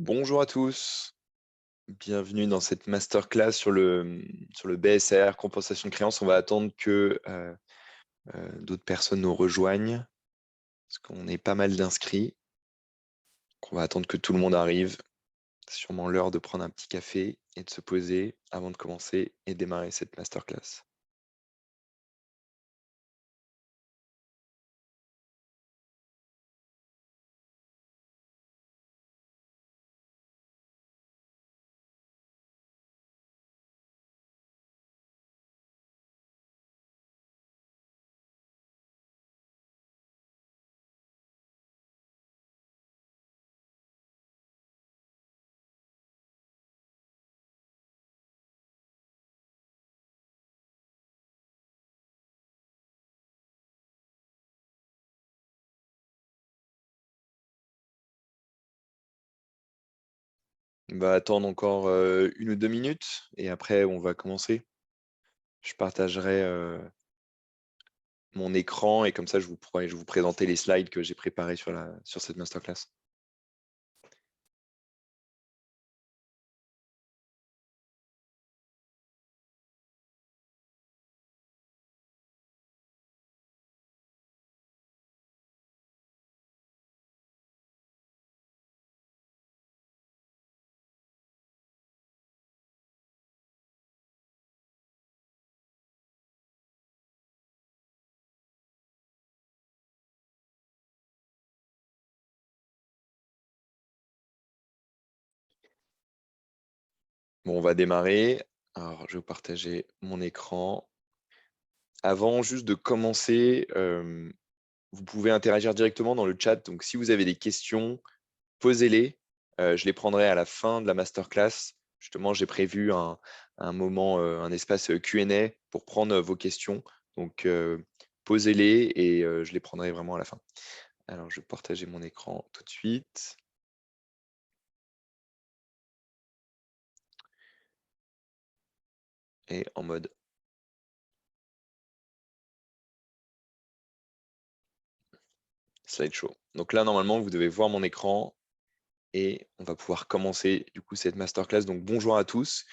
Bonjour à tous, bienvenue dans cette masterclass sur le BSR, compensation de créances. On va attendre que d'autres personnes nous rejoignent, parce qu'on est pas mal d'inscrits. On va attendre que tout le monde arrive. C'est sûrement l'heure de prendre un petit café et de se poser avant de commencer et démarrer cette masterclass. On va attendre encore 1 ou 2 minutes et après on va commencer. Je partagerai mon écran et comme ça je pourrai vous présenter les slides que j'ai préparés sur cette masterclass. Bon, on va démarrer. Alors, je vais vous partager mon écran. Avant juste de commencer, vous pouvez interagir directement dans le chat. Donc, si vous avez des questions, posez-les. Je les prendrai à la fin de la masterclass. Justement, j'ai prévu un moment, un espace Q&A pour prendre vos questions. Donc, posez-les et je les prendrai vraiment à la fin. Alors, je vais partager mon écran tout de suite. Et en mode slideshow. Donc là, normalement, vous devez voir mon écran et on va pouvoir commencer du coup cette masterclass. Donc bonjour à tous.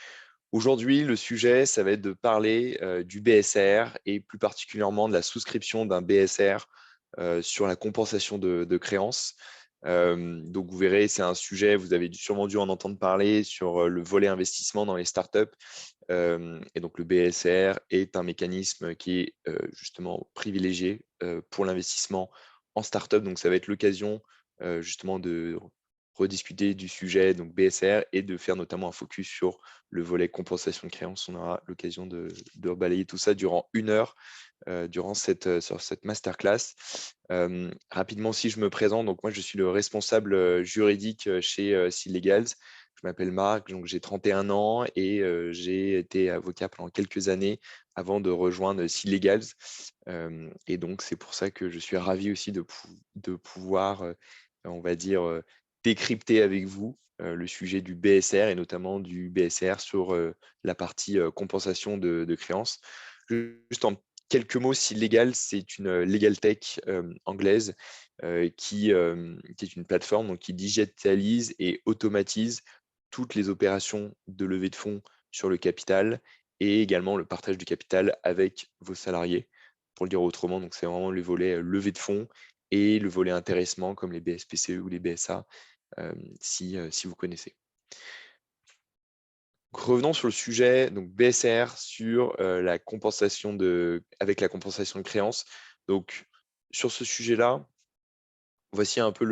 Aujourd'hui, le sujet, ça va être de parler du BSR et plus particulièrement de la souscription d'un BSR sur la compensation de créances. Donc vous verrez, c'est un sujet, vous avez sûrement dû en entendre parler sur le volet investissement dans les startups. Et donc le BSR est un mécanisme qui est justement privilégié pour l'investissement en startup. Donc ça va être l'occasion justement de rediscuter du sujet donc BSR et de faire notamment un focus sur le volet compensation de créances. On aura l'occasion de balayer tout ça durant 1 heure durant sur cette masterclass. Rapidement, si je me présente, donc moi je suis le responsable juridique chez Sealegals. Je m'appelle Marc, donc j'ai 31 ans et j'ai été avocat pendant quelques années avant de rejoindre Sealegals. Et donc c'est pour ça que je suis ravi aussi de pouvoir, on va dire, décrypter avec vous le sujet du BSR et notamment du BSR sur la partie compensation de créances. Juste en quelques mots, Sealegal, c'est une legal tech anglaise qui est une plateforme donc, qui digitalise et automatise toutes les opérations de levée de fonds sur le capital et également le partage du capital avec vos salariés. Pour le dire autrement, donc c'est vraiment le volet levée de fonds et le volet intéressement comme les BSPCE ou les BSA, si vous connaissez. Donc, revenons sur le sujet, donc BSR sur la compensation avec la compensation de créances. Donc, sur ce sujet-là, voici un peu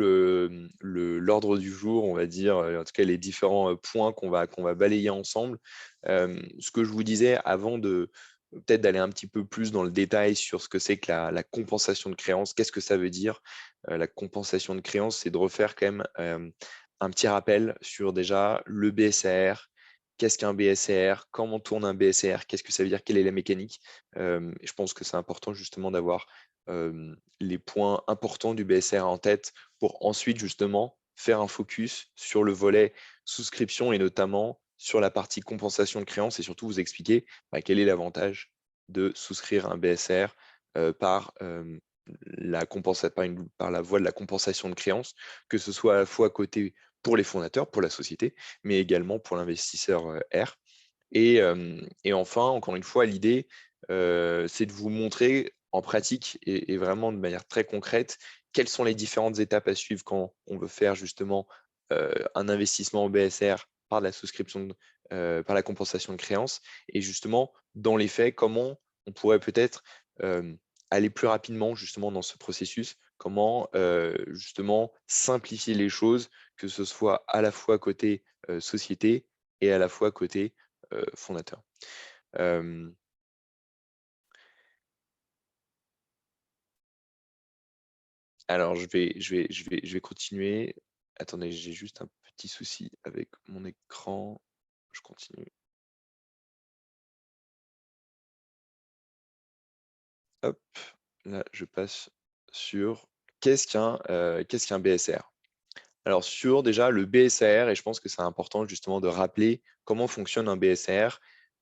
l'ordre du jour, on va dire, en tout cas les différents points qu'on va balayer ensemble. Ce que je vous disais avant de peut-être d'aller un petit peu plus dans le détail sur ce que c'est que la compensation de créances, qu'est-ce que ça veut dire? La compensation de créances, c'est de refaire quand même un petit rappel sur déjà le BSR, qu'est-ce qu'un BSR, comment tourne un BSR, qu'est-ce que ça veut dire, quelle est la mécanique. Je pense que c'est important justement d'avoir les points importants du BSR en tête pour ensuite justement faire un focus sur le volet souscription et notamment sur la partie compensation de créances et surtout vous expliquer quel est l'avantage de souscrire un BSR par la voie de la compensation de créances, que ce soit à la fois côté pour les fondateurs, pour la société, mais également pour l'investisseur R. Et enfin, encore une fois, l'idée, c'est de vous montrer en pratique et vraiment de manière très concrète quelles sont les différentes étapes à suivre quand on veut faire justement un investissement en BSR par la souscription, par la compensation de créances, et justement, dans les faits, comment on pourrait peut-être aller plus rapidement justement dans ce processus, comment justement simplifier les choses, que ce soit à la fois côté société et à la fois côté fondateur. Alors je vais continuer. Attendez, j'ai juste un petit souci avec mon écran. Je continue. Hop, là je passe sur qu'est-ce qu'un BSR? Alors sur déjà le BSR, et je pense que c'est important justement de rappeler comment fonctionne un BSR.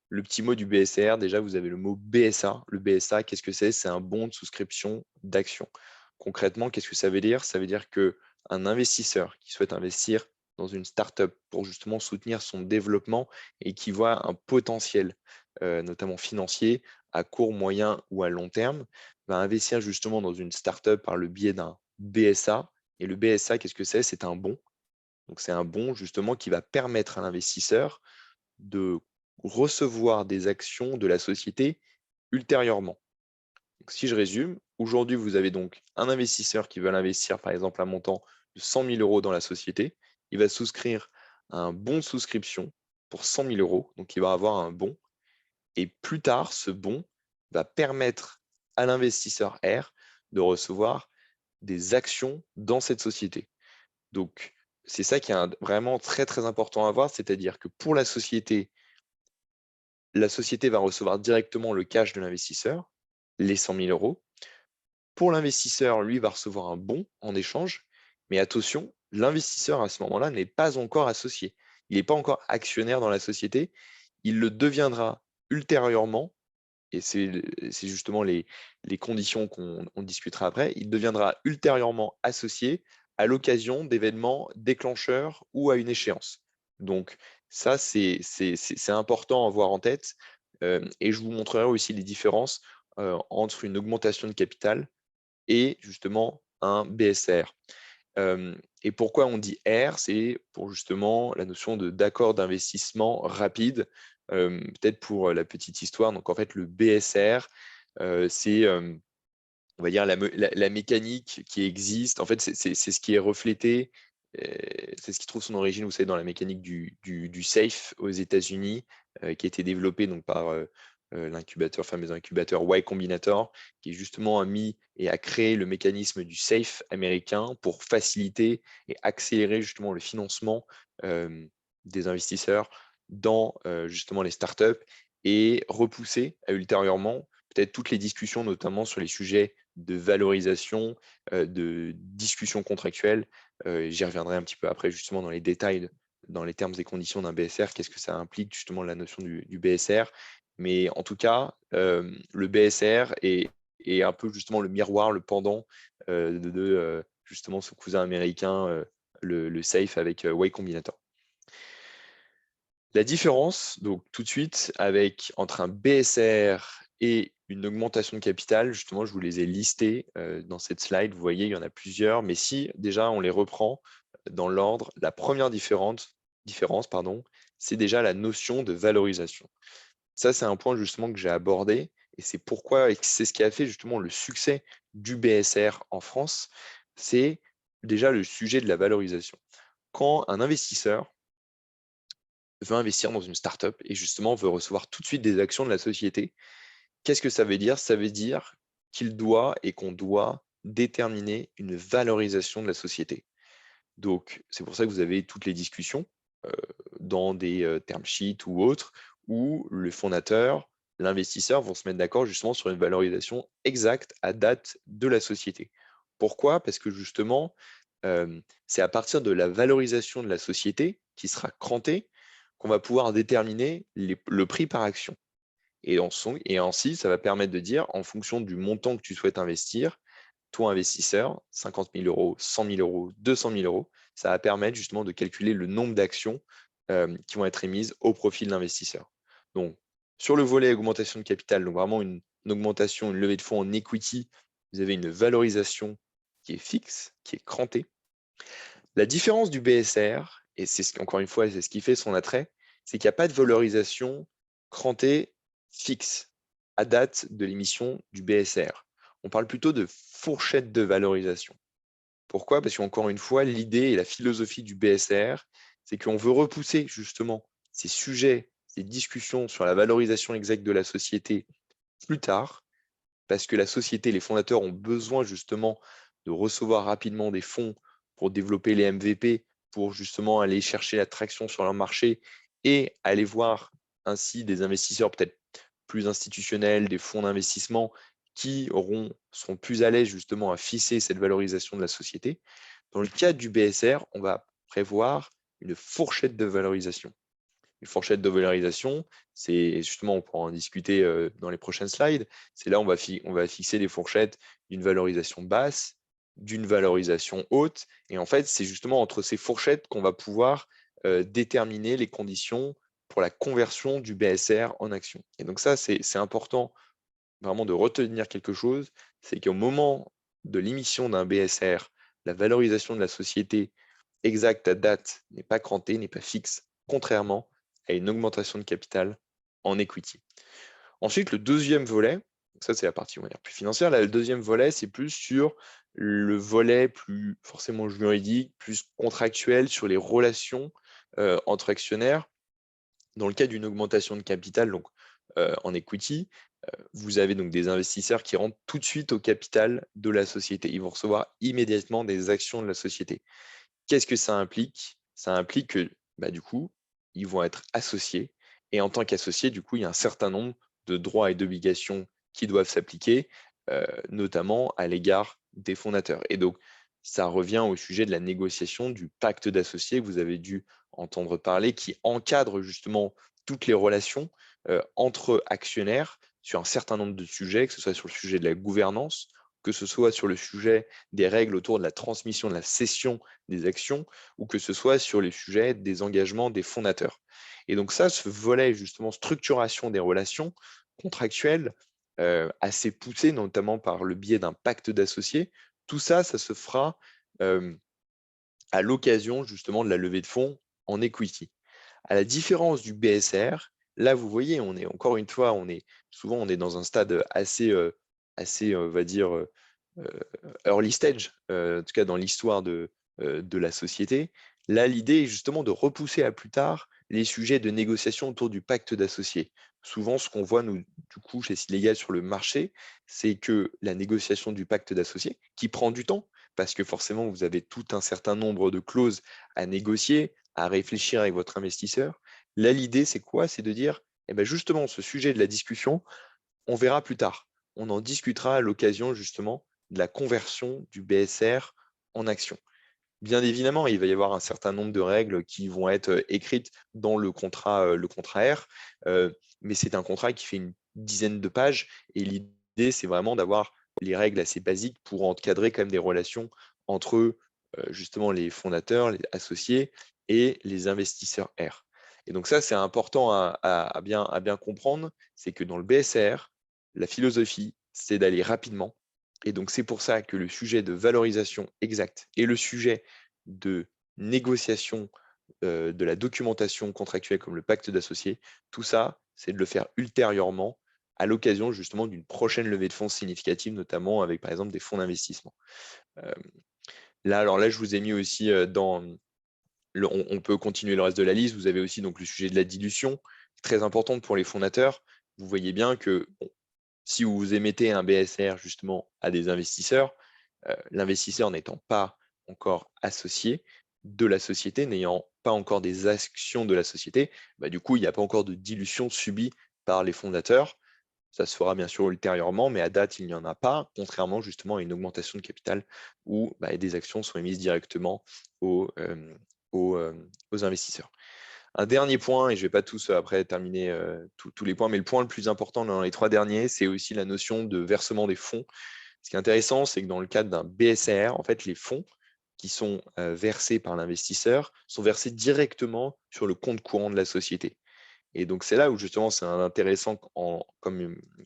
Le petit mot du BSR, déjà vous avez le mot BSA. Le BSA, qu'est-ce que c'est? C'est un bon de souscription d'action. Concrètement, qu'est-ce que ça veut dire? Ça veut dire qu'un investisseur qui souhaite investir dans une startup pour justement soutenir son développement et qui voit un potentiel, notamment financier, à court, moyen ou à long terme, va investir justement dans une startup par le biais d'un BSA. Et le BSA, qu'est-ce que c'est? C'est un bon. Donc c'est un bon justement qui va permettre à l'investisseur de recevoir des actions de la société ultérieurement. Donc, si je résume, aujourd'hui, vous avez donc un investisseur qui veut investir, par exemple, un montant de 100 000 euros dans la société. Il va souscrire un bon de souscription pour 100 000 euros. Donc, il va avoir un bon. Et plus tard, ce bon va permettre à l'investisseur R de recevoir des actions dans cette société. Donc, c'est ça qui est vraiment très, très important à voir. C'est-à-dire que pour la société va recevoir directement le cash de l'investisseur, les 100 000 euros. Pour l'investisseur, lui, va recevoir un bon en échange, mais attention, l'investisseur à ce moment-là n'est pas encore associé. Il n'est pas encore actionnaire dans la société. Il le deviendra ultérieurement, et c'est justement les conditions qu'on discutera après. Il deviendra ultérieurement associé à l'occasion d'événements déclencheurs ou à une échéance. Donc, ça, c'est important à avoir en tête. Et je vous montrerai aussi les différences entre une augmentation de capital et justement un BSR. Et pourquoi on dit R? C'est pour justement la notion d'accord d'investissement rapide. Peut-être pour la petite histoire, donc en fait le BSR, c'est on va dire la mécanique qui existe. En fait, c'est ce qui est reflété, c'est ce qui trouve son origine, vous savez, dans la mécanique du SAFE aux États-Unis, qui a été développé donc par l'incubateur, fameux incubateur Y Combinator, qui justement a mis et a créé le mécanisme du SAFE américain pour faciliter et accélérer justement le financement des investisseurs dans justement les startups et repousser ultérieurement peut-être toutes les discussions, notamment sur les sujets de valorisation, de discussion contractuelle. J'y reviendrai un petit peu après justement dans les détails, dans les termes et conditions d'un BSR, qu'est-ce que ça implique justement la notion du BSR. Mais en tout cas, le BSR est un peu justement le miroir, le pendant de justement ce cousin américain, le SAFE avec Y Combinator. La différence, donc tout de suite, entre un BSR et une augmentation de capital, justement, je vous les ai listés dans cette slide. Vous voyez, il y en a plusieurs, mais si déjà on les reprend dans l'ordre, la première différence, pardon, c'est déjà la notion de valorisation. Ça, c'est un point justement que j'ai abordé et c'est pourquoi, et c'est ce qui a fait justement le succès du BSR en France, c'est déjà le sujet de la valorisation. Quand un investisseur veut investir dans une startup et justement veut recevoir tout de suite des actions de la société, qu'est-ce que ça veut dire? Ça veut dire qu'il doit et qu'on doit déterminer une valorisation de la société. Donc, c'est pour ça que vous avez toutes les discussions dans des term sheets ou autres, où le fondateur, l'investisseur vont se mettre d'accord justement sur une valorisation exacte à date de la société. Pourquoi? Parce que justement, c'est à partir de la valorisation de la société qui sera crantée qu'on va pouvoir déterminer le prix par action. Et ainsi, ça va permettre de dire, en fonction du montant que tu souhaites investir, toi investisseur, 50 000 euros, 100 000 euros, 200 000 euros, ça va permettre justement de calculer le nombre d'actions qui vont être émises au profit de l'investisseur. Donc, sur le volet augmentation de capital, donc vraiment une augmentation, une levée de fonds en equity, vous avez une valorisation qui est fixe, qui est crantée. La différence du BSR, et encore une fois, c'est ce qui fait son attrait, c'est qu'il n'y a pas de valorisation crantée fixe à date de l'émission du BSR. On parle plutôt de fourchette de valorisation. Pourquoi? Parce qu'encore une fois, l'idée et la philosophie du BSR, c'est qu'on veut repousser justement ces sujets, ces discussions sur la valorisation exacte de la société plus tard, parce que la société, les fondateurs ont besoin justement de recevoir rapidement des fonds pour développer les MVP, pour justement aller chercher l'attraction sur leur marché et aller voir ainsi des investisseurs peut-être plus institutionnels, des fonds d'investissement qui seront plus à l'aise justement à fixer cette valorisation de la société. Dans le cadre du BSR, on va prévoir une fourchette de valorisation. Une fourchette de valorisation, c'est justement, on pourra en discuter dans les prochaines slides, c'est là on va fixer des fourchettes d'une valorisation basse, d'une valorisation haute, et en fait, c'est justement entre ces fourchettes qu'on va pouvoir déterminer les conditions pour la conversion du BSR en action. Et donc ça, c'est important vraiment de retenir quelque chose, c'est qu'au moment de l'émission d'un BSR, la valorisation de la société exacte à date n'est pas crantée, n'est pas fixe, contrairement à une augmentation de capital en equity. Ensuite, le deuxième volet, ça c'est la partie on va dire, plus financière, là, le deuxième volet, c'est plus sur le volet plus forcément juridique, plus contractuel, sur les relations entre actionnaires. Dans le cas d'une augmentation de capital, donc en equity, vous avez donc des investisseurs qui rentrent tout de suite au capital de la société. Ils vont recevoir immédiatement des actions de la société. Qu'est-ce que ça implique? Ça implique que du coup, ils vont être associés. Et en tant qu'associés, du coup, il y a un certain nombre de droits et d'obligations qui doivent s'appliquer, notamment à l'égard des fondateurs. Et donc, ça revient au sujet de la négociation du pacte d'associés que vous avez dû entendre parler, qui encadre justement toutes les relations entre actionnaires sur un certain nombre de sujets, que ce soit sur le sujet de la gouvernance, que ce soit sur le sujet des règles autour de la transmission, de la cession des actions, ou que ce soit sur les sujets des engagements des fondateurs. Et donc ça, ce volet justement structuration des relations contractuelles, assez poussé, notamment par le biais d'un pacte d'associés, tout ça, ça se fera à l'occasion justement de la levée de fonds en equity. À la différence du BSR, là, vous voyez, on est encore une fois, souvent on est dans un stade assez, on va dire, early stage, en tout cas dans l'histoire de la société. Là, l'idée est justement de repousser à plus tard les sujets de négociation autour du pacte d'associés. Souvent, ce qu'on voit, nous, du coup, chez Silégal sur le marché, c'est que la négociation du pacte d'associés, qui prend du temps, parce que forcément, vous avez tout un certain nombre de clauses à négocier, à réfléchir avec votre investisseur. Là, l'idée, c'est quoi? C'est de dire, eh ben justement, ce sujet de la discussion, on verra plus tard. On en discutera à l'occasion justement de la conversion du BSR en action. Bien évidemment, il va y avoir un certain nombre de règles qui vont être écrites dans le contrat R, mais c'est un contrat qui fait une dizaine de pages et l'idée, c'est vraiment d'avoir les règles assez basiques pour encadrer quand même des relations entre justement les fondateurs, les associés et les investisseurs R. Et donc ça, c'est important à bien comprendre, c'est que dans le BSR, la philosophie, c'est d'aller rapidement. Et donc, c'est pour ça que le sujet de valorisation exacte et le sujet de négociation de la documentation contractuelle comme le pacte d'associés, tout ça, c'est de le faire ultérieurement à l'occasion justement d'une prochaine levée de fonds significative, notamment avec par exemple des fonds d'investissement. Euh, alors là, je vous ai mis aussi on peut continuer le reste de la liste. Vous avez aussi donc le sujet de la dilution, très importante pour les fondateurs. Vous voyez bien que si vous émettez un BSR justement à des investisseurs, l'investisseur n'étant pas encore associé de la société, n'ayant pas encore des actions de la société, du coup, il n'y a pas encore de dilution subie par les fondateurs. Ça se fera bien sûr ultérieurement, mais à date, il n'y en a pas, contrairement justement à une augmentation de capital où des actions sont émises directement aux, euh, aux investisseurs. Un dernier point, et je ne vais pas tous après terminer tous les points, mais le point le plus important dans les trois derniers, c'est aussi la notion de versement des fonds. Ce qui est intéressant, c'est que dans le cadre d'un BSR, en fait, les fonds qui sont versés par l'investisseur sont versés directement sur le compte courant de la société. Et donc, c'est là où justement c'est intéressant quand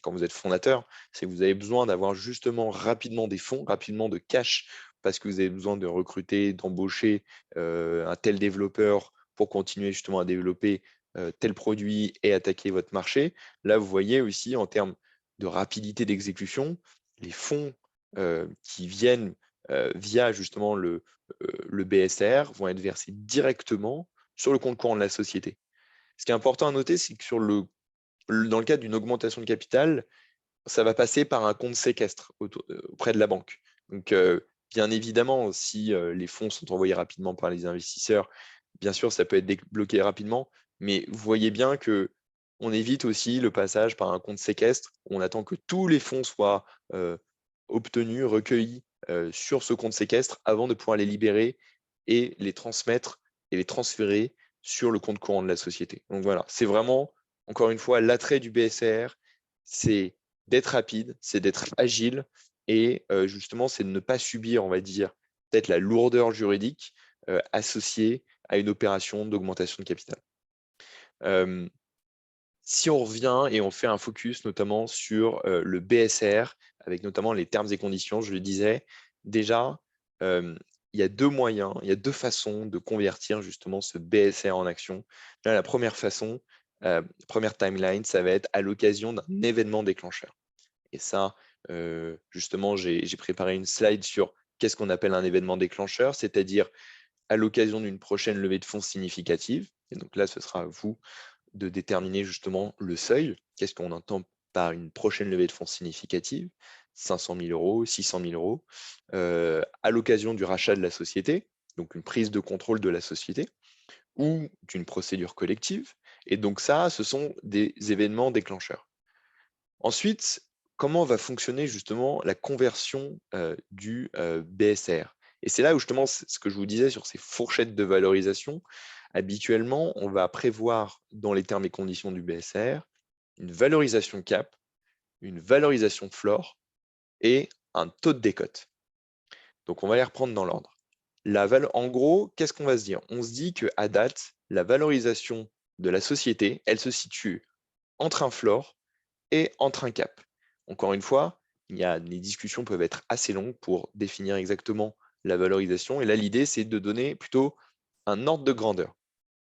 vous êtes fondateur, c'est que vous avez besoin d'avoir justement rapidement des fonds, rapidement de cash, parce que vous avez besoin de recruter, d'embaucher un tel développeur pour continuer justement à développer tel produit et attaquer votre marché. Là, vous voyez aussi en termes de rapidité d'exécution, les fonds qui viennent via justement le BSR vont être versés directement sur le compte courant de la société. Ce qui est important à noter, c'est que dans le cadre d'une augmentation de capital, ça va passer par un compte séquestre auprès de la banque. Donc, bien évidemment, si les fonds sont envoyés rapidement par les investisseurs, bien sûr, ça peut être débloqué rapidement, mais vous voyez bien que on évite aussi le passage par un compte séquestre. On attend que tous les fonds soient obtenus, recueillis sur ce compte séquestre avant de pouvoir les libérer et les transmettre et les transférer sur le compte courant de la société. Donc voilà, c'est vraiment, encore une fois, l'attrait du BSR, c'est d'être rapide, c'est d'être agile et justement, c'est de ne pas subir, on va dire, peut-être la lourdeur juridique associée à une opération d'augmentation de capital. Si on revient et on fait un focus notamment sur le BSR, avec notamment les termes et conditions, je le disais, déjà, il y a deux moyens, il y a deux façons de convertir justement ce BSR en action. Là, la première façon, première timeline, ça va être à l'occasion d'un événement déclencheur. Et ça, justement, j'ai préparé une slide sur qu'est-ce qu'on appelle un événement déclencheur, c'est-à-dire à l'occasion d'une prochaine levée de fonds significative. Et donc là, ce sera à vous de déterminer justement le seuil. Qu'est-ce qu'on entend par une prochaine levée de fonds significative? 500 000 euros, 600 000 euros, à l'occasion du rachat de la société, donc une prise de contrôle de la société, ou d'une procédure collective. Et donc ça, ce sont des événements déclencheurs. Ensuite, comment va fonctionner justement la conversion du BSR? Et c'est là où justement, ce que je vous disais sur ces fourchettes de valorisation, habituellement, on va prévoir dans les termes et conditions du BSR une valorisation cap, une valorisation floor et un taux de décote. Donc, on va les reprendre dans l'ordre. En gros, qu'est-ce qu'on va se dire? On se dit qu'à date, la valorisation de la société, elle se situe entre un floor et entre un cap. Encore une fois, les discussions peuvent être assez longues pour définir exactement la valorisation. Et là, l'idée, c'est de donner plutôt un ordre de grandeur.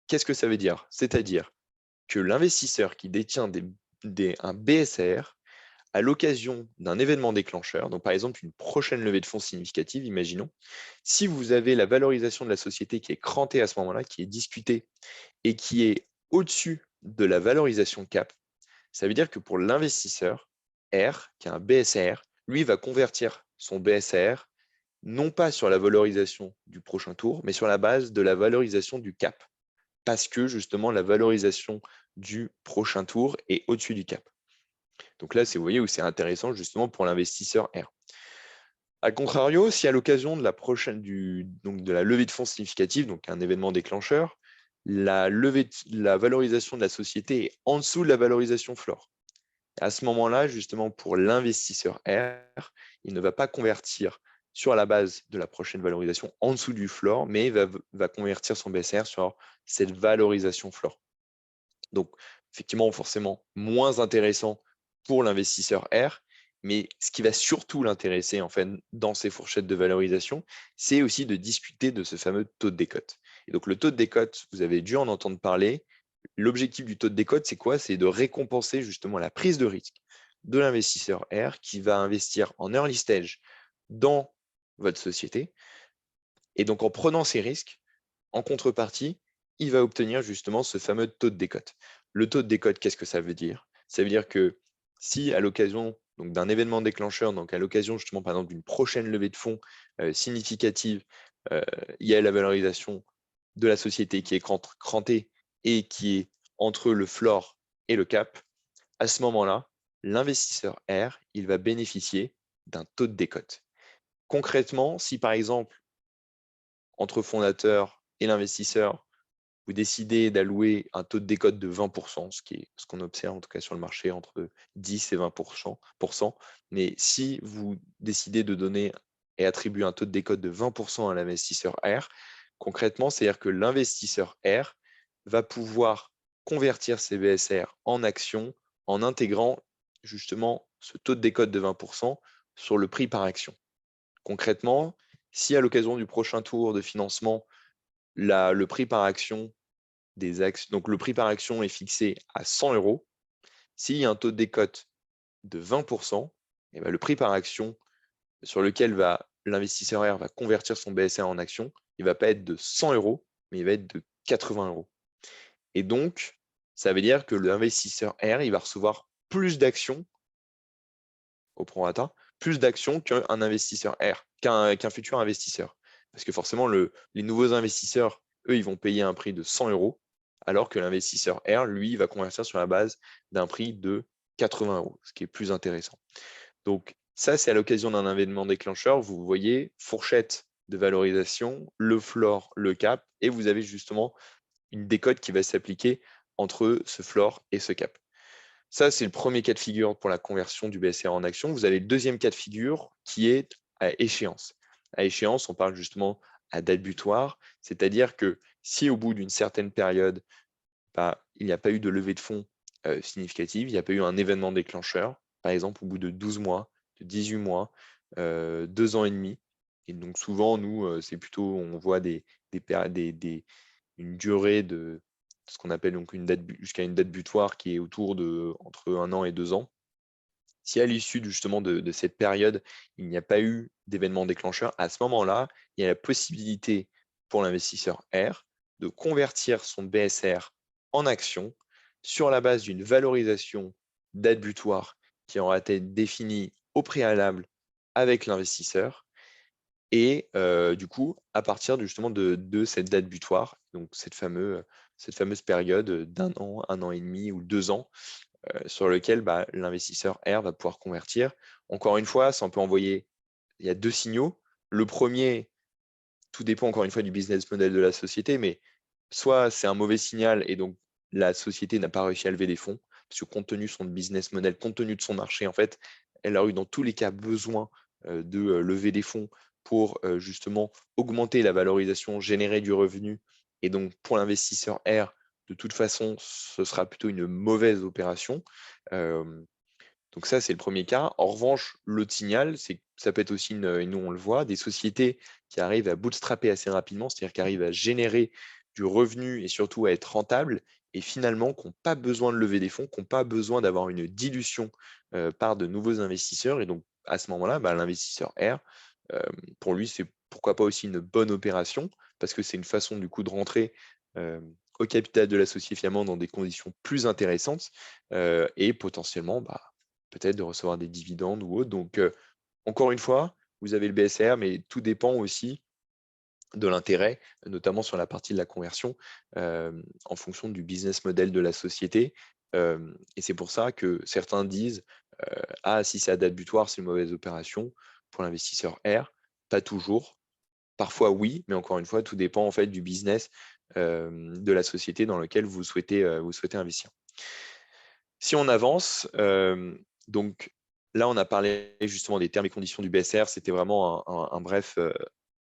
Qu'est-ce que ça veut dire? C'est-à-dire que l'investisseur qui détient un BSR, à l'occasion d'un événement déclencheur, donc par exemple une prochaine levée de fonds significative, imaginons, si vous avez la valorisation de la société qui est crantée à ce moment-là, qui est discutée et qui est au-dessus de la valorisation cap, ça veut dire que pour l'investisseur, R, qui a un BSR, lui va convertir son BSR non pas sur la valorisation du prochain tour, mais sur la base de la valorisation du cap. Parce que justement, la valorisation du prochain tour est au-dessus du cap. Donc là, vous voyez où c'est intéressant justement pour l'investisseur R. A contrario, si à l'occasion de de la levée de fonds significative, donc un événement déclencheur, la valorisation de la société est en dessous de la valorisation floor. À ce moment-là, justement, pour l'investisseur R, il ne va pas convertir sur la base de la prochaine valorisation en dessous du floor, mais il va convertir son BSR sur cette valorisation floor. Donc, effectivement, forcément, moins intéressant pour l'investisseur R, mais ce qui va surtout l'intéresser en fait dans ces fourchettes de valorisation, c'est aussi de discuter de ce fameux taux de décote. Et donc, le taux de décote, vous avez dû en entendre parler. L'objectif du taux de décote, c'est quoi? C'est de récompenser justement la prise de risque de l'investisseur R qui va investir en early stage dans votre société. Et donc, en prenant ces risques, en contrepartie, il va obtenir justement ce fameux taux de décote. Le taux de décote, qu'est-ce que ça veut dire? Ça veut dire que si à l'occasion d'un événement déclencheur, donc à l'occasion justement par exemple d'une prochaine levée de fonds significative, il y a la valorisation de la société qui est crantée et qui est entre le floor et le cap, à ce moment-là, l'investisseur R, il va bénéficier d'un taux de décote. Concrètement, si par exemple, entre fondateur et l'investisseur, vous décidez d'allouer un taux de décote de 20%, ce qui est ce qu'on observe en tout cas sur le marché entre 10 et 20%. Mais si vous décidez de donner et attribuer un taux de décote de 20% à l'investisseur R, concrètement, c'est-à-dire que l'investisseur R va pouvoir convertir ses BSR en actions en intégrant justement ce taux de décote de 20% sur le prix par action. Concrètement, si à l'occasion du prochain tour de financement, le prix par action des actions, donc le prix par action est fixé à 100 euros, s'il y a un taux de décote de 20%, et ben le prix par action sur lequel l'investisseur R va convertir son BSR en action, il ne va pas être de 100 euros, mais il va être de 80 euros. Et donc, ça veut dire que l'investisseur R, il va recevoir plus d'actions au prorata, plus d'actions qu'un investisseur R, qu'un futur investisseur. Parce que forcément, les nouveaux investisseurs, eux, ils vont payer un prix de 100 euros, alors que l'investisseur R, lui, va convertir sur la base d'un prix de 80 euros, ce qui est plus intéressant. Donc, ça, c'est à l'occasion d'un événement déclencheur. Vous voyez, fourchette de valorisation, le floor, le cap, et vous avez justement une décote qui va s'appliquer entre ce floor et ce cap. Ça, c'est le premier cas de figure pour la conversion du BSR en action. Vous avez le deuxième cas de figure qui est à échéance. À échéance, on parle justement à date butoir, c'est-à-dire que si au bout d'une certaine période, il n'y a pas eu de levée de fonds significative, il n'y a pas eu un événement déclencheur, par exemple au bout de 12 mois, de 18 mois, 2 ans et demi, et donc souvent, nous, c'est plutôt, on voit une durée de ce qu'on appelle donc jusqu'à une date butoir qui est autour de entre 1 an et 2 ans. Si à l'issue justement de cette période, il n'y a pas eu d'événement déclencheur, à ce moment-là, il y a la possibilité pour l'investisseur R de convertir son BSR en action sur la base d'une valorisation date butoir qui aura été définie au préalable avec l'investisseur et du coup, à partir justement de cette date butoir, donc cette fameuse période d'un an, 1 an et demi ou 2 ans, sur lequel l'investisseur R va pouvoir convertir. Encore une fois, ça on peut envoyer, il y a 2 signaux. Le premier, tout dépend encore une fois du business model de la société, mais soit c'est un mauvais signal et donc la société n'a pas réussi à lever des fonds, parce que compte tenu de son business model, compte tenu de son marché, en fait, elle a eu dans tous les cas besoin de lever des fonds pour justement augmenter la valorisation, générer du revenu. Et donc pour l'investisseur R, de toute façon, ce sera plutôt une mauvaise opération. Euh, donc ça, c'est le premier cas. En revanche, l'autre signal, c'est que ça peut être aussi, et nous on le voit, des sociétés qui arrivent à bootstrapper assez rapidement, c'est-à-dire qui arrivent à générer du revenu et surtout à être rentables, et finalement qui n'ont pas besoin de lever des fonds, qui n'ont pas besoin d'avoir une dilution par de nouveaux investisseurs. Et donc à ce moment-là, l'investisseur R, euh, pour lui, c'est pourquoi pas aussi une bonne opération, parce que c'est une façon du coup de rentrer au capital de la société finalement dans des conditions plus intéressantes et potentiellement peut-être de recevoir des dividendes ou autre. Donc, encore une fois, vous avez le BSR, mais tout dépend aussi de l'intérêt, notamment sur la partie de la conversion, en fonction du business model de la société. Et c'est pour ça que certains disent ah, si c'est à date butoir, c'est une mauvaise opération pour l'investisseur R. Pas toujours. Parfois, oui, mais encore une fois, tout dépend en fait du business de la société dans lequel vous souhaitez investir. Si on avance, donc là, on a parlé justement des termes et conditions du BSR. C'était vraiment un bref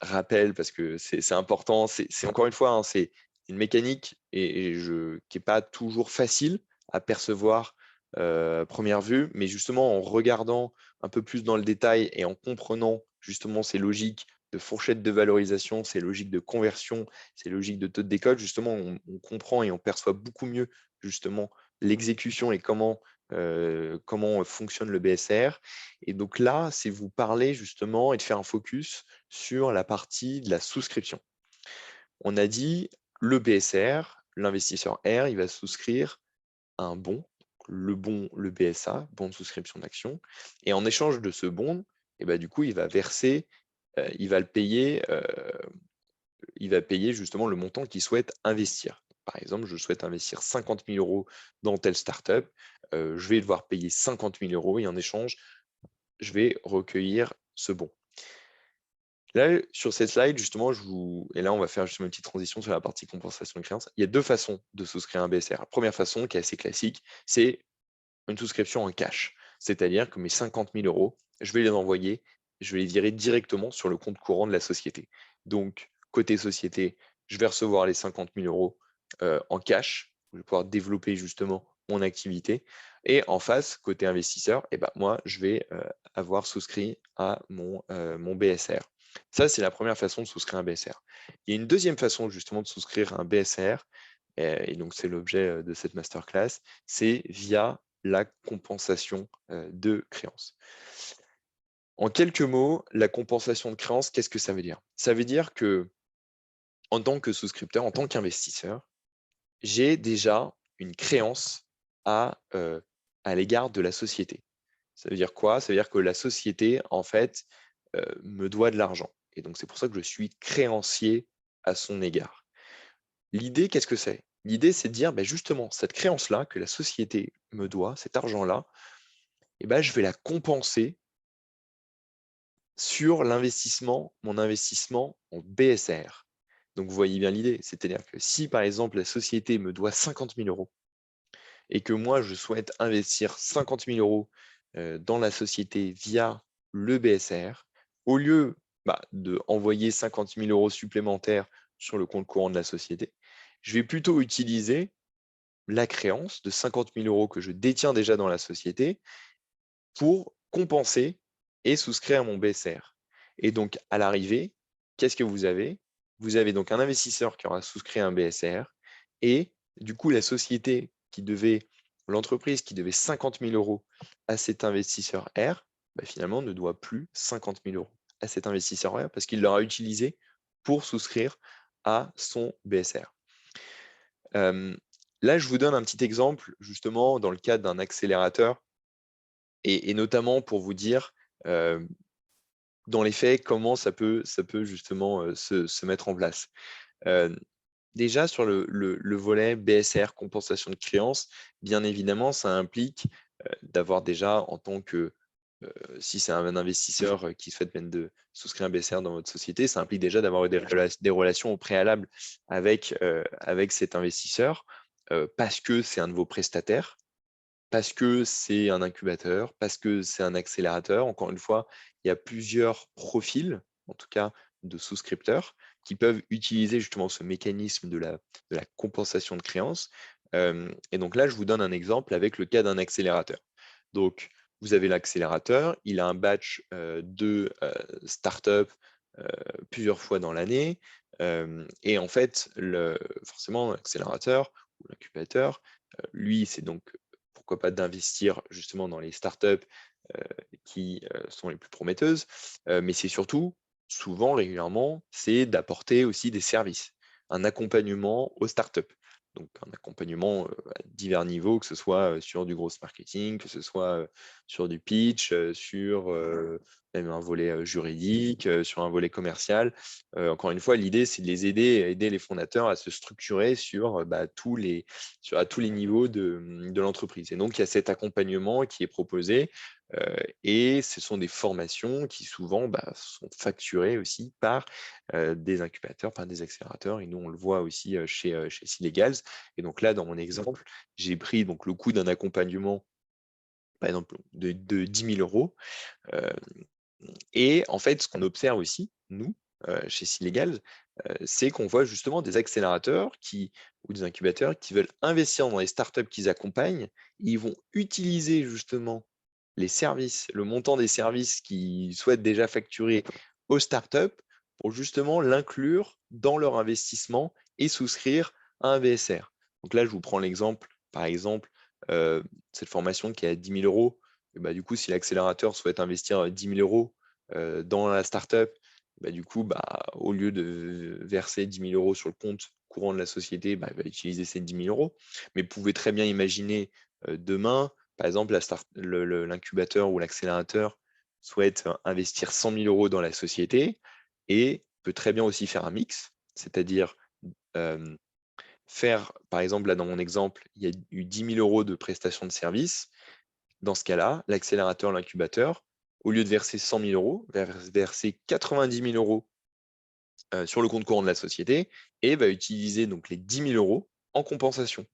rappel parce que c'est important. C'est encore une fois, hein, c'est une mécanique qui n'est pas toujours facile à percevoir à première vue, mais justement en regardant un peu plus dans le détail et en comprenant justement ces logiques de fourchette de valorisation, ces logiques de conversion, ces logiques de taux de décote, justement, on comprend et on perçoit beaucoup mieux justement l'exécution et comment fonctionne le BSR. Et donc là, c'est vous parler justement et de faire un focus sur la partie de la souscription. On a dit le BSR, l'investisseur R, il va souscrire un bon, le BSA, bon de souscription d'action. Et en échange de ce bon, et du coup, il va verser, il va le payer, il va payer justement le montant qu'il souhaite investir. Par exemple, je souhaite investir 50 000 euros dans telle startup, je vais devoir payer 50 000 euros et en échange, je vais recueillir ce bon. Là, sur cette slide, justement, et là, on va faire justement une petite transition sur la partie compensation de créances. Il y a deux façons de souscrire un BSR. La première façon, qui est assez classique, c'est une souscription en cash. C'est-à-dire que mes 50 000 euros, je vais les envoyer, je vais les virer directement sur le compte courant de la société. Donc, côté société, je vais recevoir les 50 000 euros en cash. Je vais pouvoir développer justement mon activité. Et en face, côté investisseur, moi, je vais avoir souscrit à mon BSR. Ça, c'est la première façon de souscrire un BSR. Il y a une deuxième façon justement de souscrire un BSR, et donc c'est l'objet de cette masterclass, c'est via la compensation de créances. En quelques mots, la compensation de créances, qu'est-ce que ça veut dire? Ça veut dire que en tant que souscripteur, en tant qu'investisseur, j'ai déjà une créance à l'égard de la société. Ça veut dire quoi? Ça veut dire que la société, en fait, me doit de l'argent. Et donc, c'est pour ça que je suis créancier à son égard. L'idée, qu'est-ce que c'est? L'idée, c'est de dire, justement, cette créance-là que la société me doit, cet argent-là, je vais la compenser sur mon investissement en BSR. Donc, vous voyez bien l'idée. C'est-à-dire que si, par exemple, la société me doit 50 000 euros et que moi, je souhaite investir 50 000 euros dans la société via le BSR, au lieu d'envoyer 50 000 euros supplémentaires sur le compte courant de la société, je vais plutôt utiliser la créance de 50 000 euros que je détiens déjà dans la société pour compenser et souscrire à mon BSR. Et donc, à l'arrivée, qu'est-ce que vous avez? Vous avez donc un investisseur qui aura souscrit un BSR et du coup, l'entreprise qui devait 50 000 euros à cet investisseur R, finalement, ne doit plus 50 000 euros à cet investisseur R parce qu'il l'aura utilisé pour souscrire à son BSR. Là, je vous donne un petit exemple, justement, dans le cadre d'un accélérateur, et notamment pour vous dire, dans les faits, comment ça peut justement se mettre en place. Déjà, sur le volet BSR, compensation de créances, bien évidemment, ça implique d'avoir déjà, en tant que, si c'est un investisseur qui souhaite même de souscrire un BSR dans votre société, ça implique déjà d'avoir eu des relations au préalable avec cet investisseur, parce que c'est un de vos prestataires, parce que c'est un incubateur, parce que c'est un accélérateur. Encore une fois, il y a plusieurs profils, en tout cas de souscripteurs, qui peuvent utiliser justement ce mécanisme de la compensation de créances. Et donc là, je vous donne un exemple avec le cas d'un accélérateur. Donc, vous avez l'accélérateur, il a un batch de start-up plusieurs fois dans l'année. Et en fait, forcément, l'accélérateur ou l'incubateur, lui, c'est donc pourquoi pas d'investir justement dans les startups qui sont les plus prometteuses, mais c'est surtout, souvent, régulièrement, c'est d'apporter aussi des services, un accompagnement aux startups. Donc un accompagnement à divers niveaux, que ce soit sur du gros marketing, que ce soit sur du pitch, sur même un volet juridique, sur un volet commercial. Encore une fois, l'idée, c'est de les aider les fondateurs à se structurer à tous les niveaux de l'entreprise. Et donc, il y a cet accompagnement qui est proposé, et ce sont des formations qui souvent sont facturées aussi par des incubateurs, par des accélérateurs. Et nous, on le voit aussi chez Silegals. Et donc là, dans mon exemple, j'ai pris donc, le coût d'un accompagnement, par exemple, de 10 000 euros. Et en fait, ce qu'on observe aussi, nous, chez Silegals, c'est qu'on voit justement des accélérateurs ou des incubateurs qui veulent investir dans les startups qu'ils accompagnent. Ils vont utiliser justement les services, le montant des services qu'ils souhaitent déjà facturer aux startups pour justement l'inclure dans leur investissement et souscrire à un BSR. Donc là, je vous prends l'exemple, par exemple, cette formation qui est à 10 000 euros. Et du coup, si l'accélérateur souhaite investir 10 000 euros dans la startup, du coup, au lieu de verser 10 000 euros sur le compte courant de la société, il va utiliser ces 10 000 euros. Mais vous pouvez très bien imaginer demain, par exemple, l'incubateur ou l'accélérateur souhaite investir 100 000 euros dans la société et peut très bien aussi faire un mix, c'est-à-dire faire, par exemple, là dans mon exemple, il y a eu 10 000 euros de prestations de services. Dans ce cas-là, l'accélérateur, l'incubateur au lieu de verser 100 000 euros, va verser 90 000 euros sur le compte courant de la société et va utiliser donc les 10 000 euros en compensation.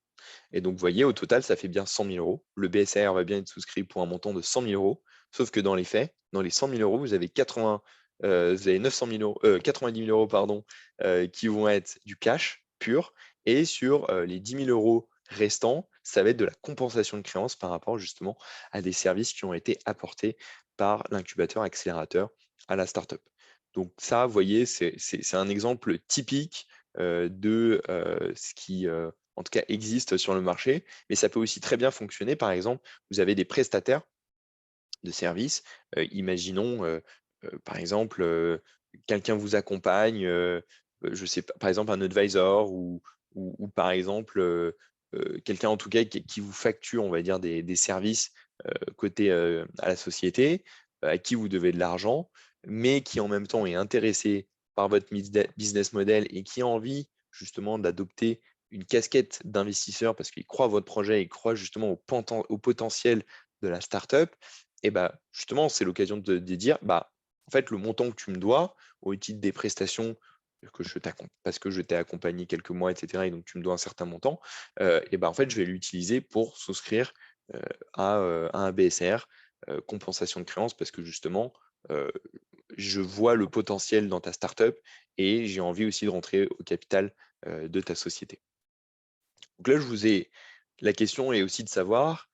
Et donc, vous voyez, au total, ça fait bien 100 000 euros. Le BSR va bien être souscrit pour un montant de 100 000 euros. Sauf que dans les faits, dans les 100 000 euros, vous avez 900 000 euros, 90 000 euros pardon, qui vont être du cash pur. Et sur les 10 000 euros restants, ça va être de la compensation de créances par rapport justement à des services qui ont été apportés par l'incubateur accélérateur à la startup. Donc ça, vous voyez, c'est un exemple typique de ce qui en tout cas existe sur le marché, mais ça peut aussi très bien fonctionner. Par exemple, vous avez des prestataires de services. Imaginons, par exemple, quelqu'un vous accompagne, je sais pas, par exemple un advisor ou par exemple quelqu'un en tout cas qui vous facture, on va dire, des services côté à la société, à qui vous devez de l'argent, mais qui en même temps est intéressé par votre business model et qui a envie justement d'adopter une casquette d'investisseur parce qu'il croit à votre projet, il croit justement au potentiel de la startup. Et bah, justement, c'est l'occasion de dire, bah, en fait, le montant que tu me dois au titre des prestations parce que je t'ai accompagné quelques mois, etc., et donc tu me dois un certain montant, et bah, en fait, je vais l'utiliser pour souscrire euh, à un BSR, compensation de créances, parce que justement, euh, je vois le potentiel dans ta startup et j'ai envie aussi de rentrer au capital de ta société. Donc là, la question est aussi de savoir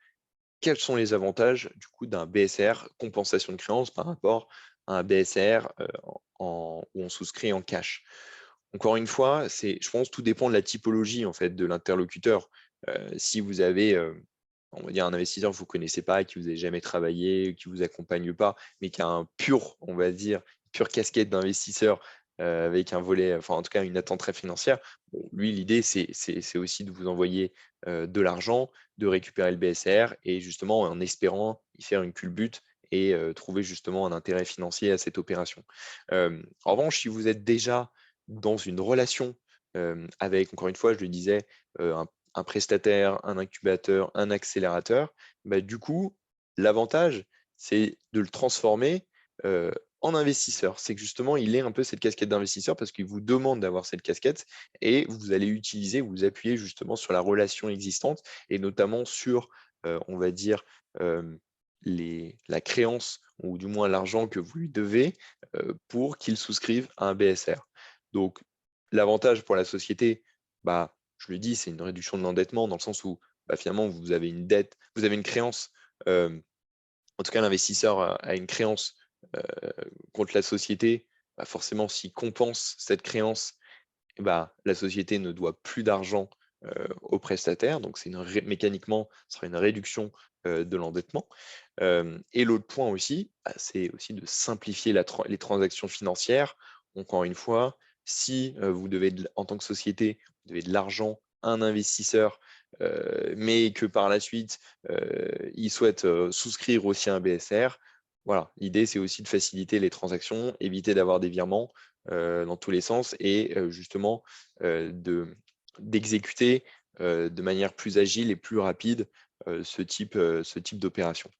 quels sont les avantages du coup d'un BSR compensation de créances par rapport à un BSR où on souscrit en cash. Encore une fois, je pense, tout dépend de la typologie en fait de l'interlocuteur. Si vous avez, on va dire, un investisseur que vous ne connaissez pas, qui vous avez jamais travaillé, qui vous accompagne pas, mais qui a un pur, on va dire, pure casquette d'investisseur avec un volet, enfin en tout cas une attente très financière. Bon, lui, l'idée, c'est aussi de vous envoyer de l'argent, de récupérer le BSR et justement en espérant y faire une culbute et trouver justement un intérêt financier à cette opération. En revanche, si vous êtes déjà dans une relation avec, encore une fois, je le disais, un prestataire, un incubateur, un accélérateur, bah, du coup, l'avantage, c'est de le transformer euh, en investisseur. C'est que justement, il ait un peu cette casquette d'investisseur parce qu'il vous demande d'avoir cette casquette et vous allez utiliser, vous appuyer justement sur la relation existante et notamment sur, on va dire, euh, la créance ou du moins l'argent que vous lui devez pour qu'il souscrive à un BSR. Donc, l'avantage pour la société, bah, je le dis, c'est une réduction de l'endettement dans le sens où bah, finalement, vous avez une dette, vous avez une créance. En tout cas, l'investisseur a une créance euh, contre la société. Bah, forcément, s'il compense cette créance, eh bah, la société ne doit plus d'argent au prestataire. Donc, mécaniquement, ce sera une réduction de l'endettement. Et l'autre point aussi, bah, c'est aussi de simplifier les transactions financières. Encore une fois, si vous devez, en tant que société, vous devez de l'argent à un investisseur, mais que par la suite, il souhaite souscrire aussi à un BSR, voilà, l'idée, c'est aussi de faciliter les transactions, éviter d'avoir des virements dans tous les sens et justement d'exécuter de manière plus agile et plus rapide ce type d'opération.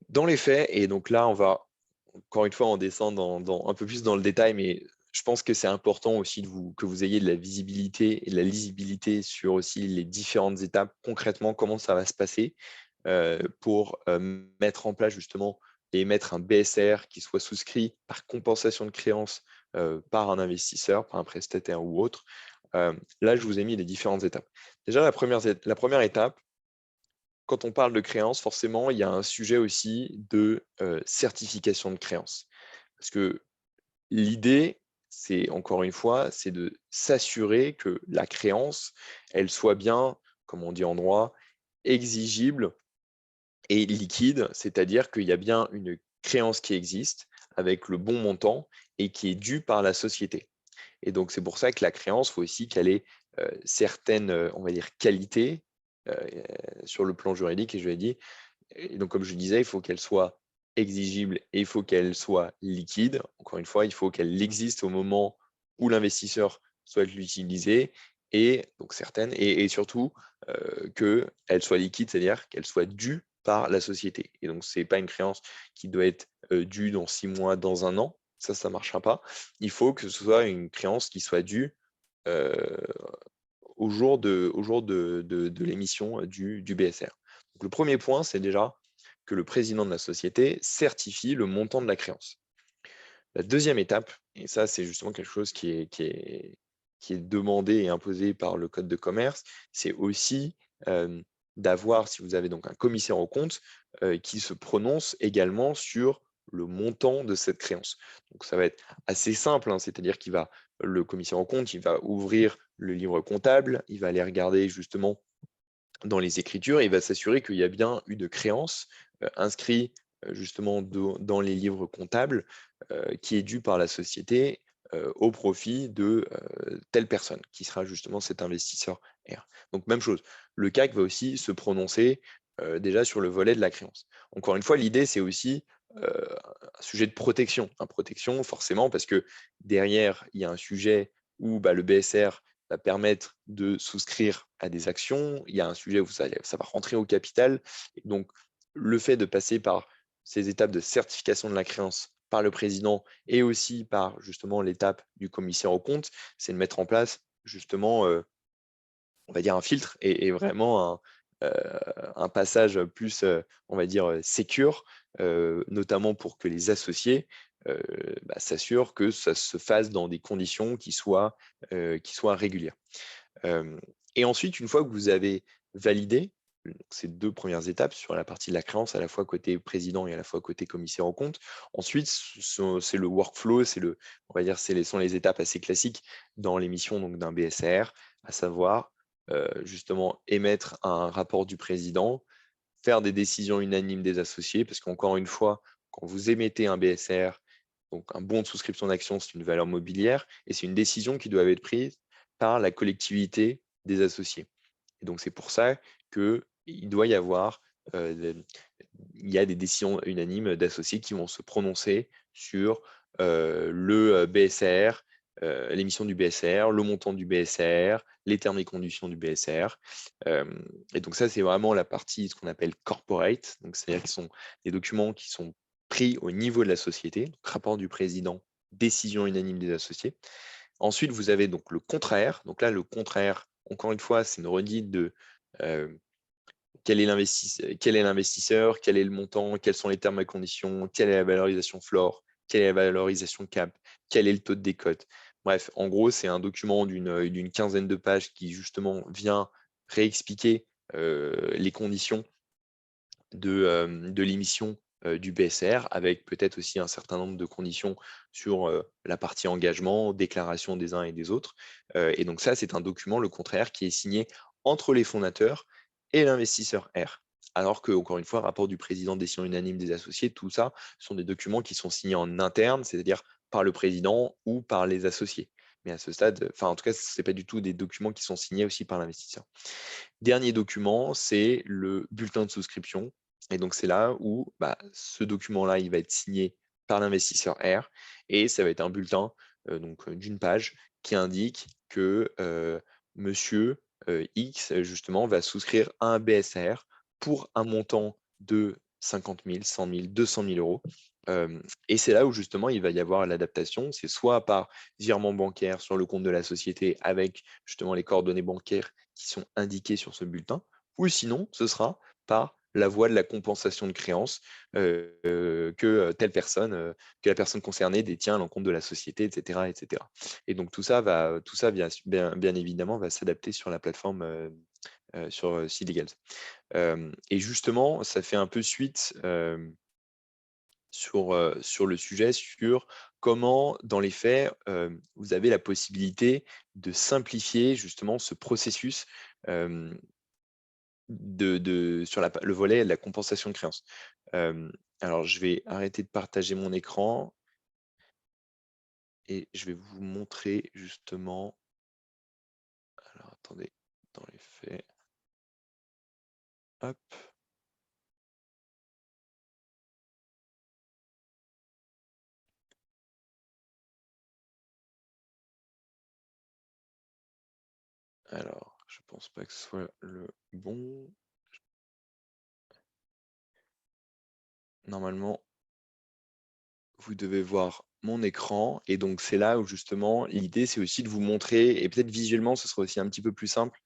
Dans les faits, et donc là, on va encore une fois, on descend un peu plus dans le détail, mais je pense que c'est important aussi que vous ayez de la visibilité et de la lisibilité sur aussi les différentes étapes, concrètement, comment ça va se passer pour mettre en place justement et mettre un BSR qui soit souscrit par compensation de créances par un investisseur, par un prestataire ou autre. Là, je vous ai mis les différentes étapes. Déjà, la première étape, quand on parle de créances, forcément, il y a un sujet aussi de certification de créances. Parce que l'idée, c'est encore une fois, c'est de s'assurer que la créance, elle soit bien, comme on dit en droit, exigible et liquide, c'est-à-dire qu'il y a bien une créance qui existe avec le bon montant et qui est due par la société. Et donc, c'est pour ça que la créance, il faut aussi qu'elle ait certaines, on va dire, qualités euh, sur le plan juridique. Et je l'ai dit, et donc, comme je disais, il faut qu'elle soit exigible et il faut qu'elle soit liquide. Encore une fois, il faut qu'elle existe au moment où l'investisseur souhaite l'utiliser et donc certaines et surtout qu'elle soit liquide, c'est-à-dire qu'elle soit due par la société. Et donc, ce n'est pas une créance qui doit être due dans 6 mois, dans un an. Ça ne marchera pas. Il faut que ce soit une créance qui soit due euh, au jour de l'émission du BSR. Donc, le premier point, c'est déjà que le président de la société certifie le montant de la créance. La deuxième étape, et ça c'est justement quelque chose qui est demandé et imposé par le code de commerce, c'est aussi d'avoir, si vous avez donc un commissaire aux comptes, qui se prononce également sur le montant de cette créance. Donc ça va être assez simple, hein, c'est-à-dire le commissaire aux comptes, il va ouvrir le livre comptable, il va aller regarder justement dans les écritures, il va s'assurer qu'il y a bien eu de créance inscrite justement dans les livres comptables qui est due par la société au profit de telle personne, qui sera justement cet investisseur R. Donc même chose, le CAC va aussi se prononcer déjà sur le volet de la créance. Encore une fois, l'idée, c'est aussi un sujet de protection. Protection, forcément, parce que derrière, il y a un sujet où le BSR va permettre de souscrire à des actions. Il y a un sujet où ça va rentrer au capital. Et donc, le fait de passer par ces étapes de certification de la créance par le président et aussi par justement l'étape du commissaire aux comptes, c'est de mettre en place justement, on va dire, un filtre et vraiment un passage plus, on va dire, sécure, notamment pour que les associés s'assurent que ça se fasse dans des conditions qui soient régulières. Et ensuite, une fois que vous avez validé ces deux premières étapes sur la partie de la créance, à la fois côté président et à la fois côté commissaire aux comptes, ensuite, c'est le workflow, on va dire, sont les étapes assez classiques dans l'émission d'un BSR, à savoir justement émettre un rapport du président, faire des décisions unanimes des associés, parce qu'encore une fois, quand vous émettez un BSR, donc un bon de souscription d'actions, c'est une valeur mobilière, et c'est une décision qui doit être prise par la collectivité des associés. Et donc c'est pour ça qu'il doit y avoir il y a des décisions unanimes d'associés qui vont se prononcer sur le BSR, l'émission du BSR, le montant du BSR, les termes et conditions du BSR. Et donc ça, c'est vraiment la partie, ce qu'on appelle corporate. Donc c'est-à-dire que ce sont des documents qui sont pris au niveau de la société, donc rapport du président, décision unanime des associés. Ensuite, vous avez donc le contraire. Donc là, le contraire, encore une fois, c'est une redite de euh, quel est l'investisseur, quel est le montant, quels sont les termes et conditions, quelle est la valorisation floor, quelle est la valorisation cap, quel est le taux de décote. Bref, en gros, c'est un document d'une quinzaine de pages qui justement vient réexpliquer les conditions de l'émission du BSR, avec peut-être aussi un certain nombre de conditions sur la partie engagement, déclaration des uns et des autres. Et donc ça, c'est un document, le contraire, qui est signé entre les fondateurs et l'investisseur R. Alors que, encore une fois, rapport du président, décision unanime des associés, tout ça sont des documents qui sont signés en interne, c'est-à-dire par le président ou par les associés. Mais à ce stade, enfin en tout cas, ce n'est pas du tout des documents qui sont signés aussi par l'investisseur. Dernier document, c'est le bulletin de souscription. Et donc, c'est là où ce document-là, il va être signé par l'investisseur R et ça va être un bulletin d'une page qui indique que monsieur X, justement, va souscrire à un BSR pour un montant de 50 000, 100 000, 200 000 euros. Et c'est là où justement il va y avoir l'adaptation. C'est soit par virement bancaire sur le compte de la société avec justement les coordonnées bancaires qui sont indiquées sur ce bulletin, ou sinon ce sera par la voie de la compensation de créances que la personne concernée détient à l'encontre de la société, etc., etc. Et donc tout ça bien évidemment va s'adapter sur la plateforme sur Seedlegals. Et justement, ça fait un peu suite sur le sujet, sur comment, dans les faits, vous avez la possibilité de simplifier justement ce processus sur le volet de la compensation de créances. Alors, je vais arrêter de partager mon écran et je vais vous montrer justement. Alors, attendez, dans les faits. Hop. Alors, je pense pas que ce soit le bon. normalement, vous devez voir mon écran et donc c'est là où justement l'idée c'est aussi de vous montrer et peut-être visuellement ce sera aussi un petit peu plus simple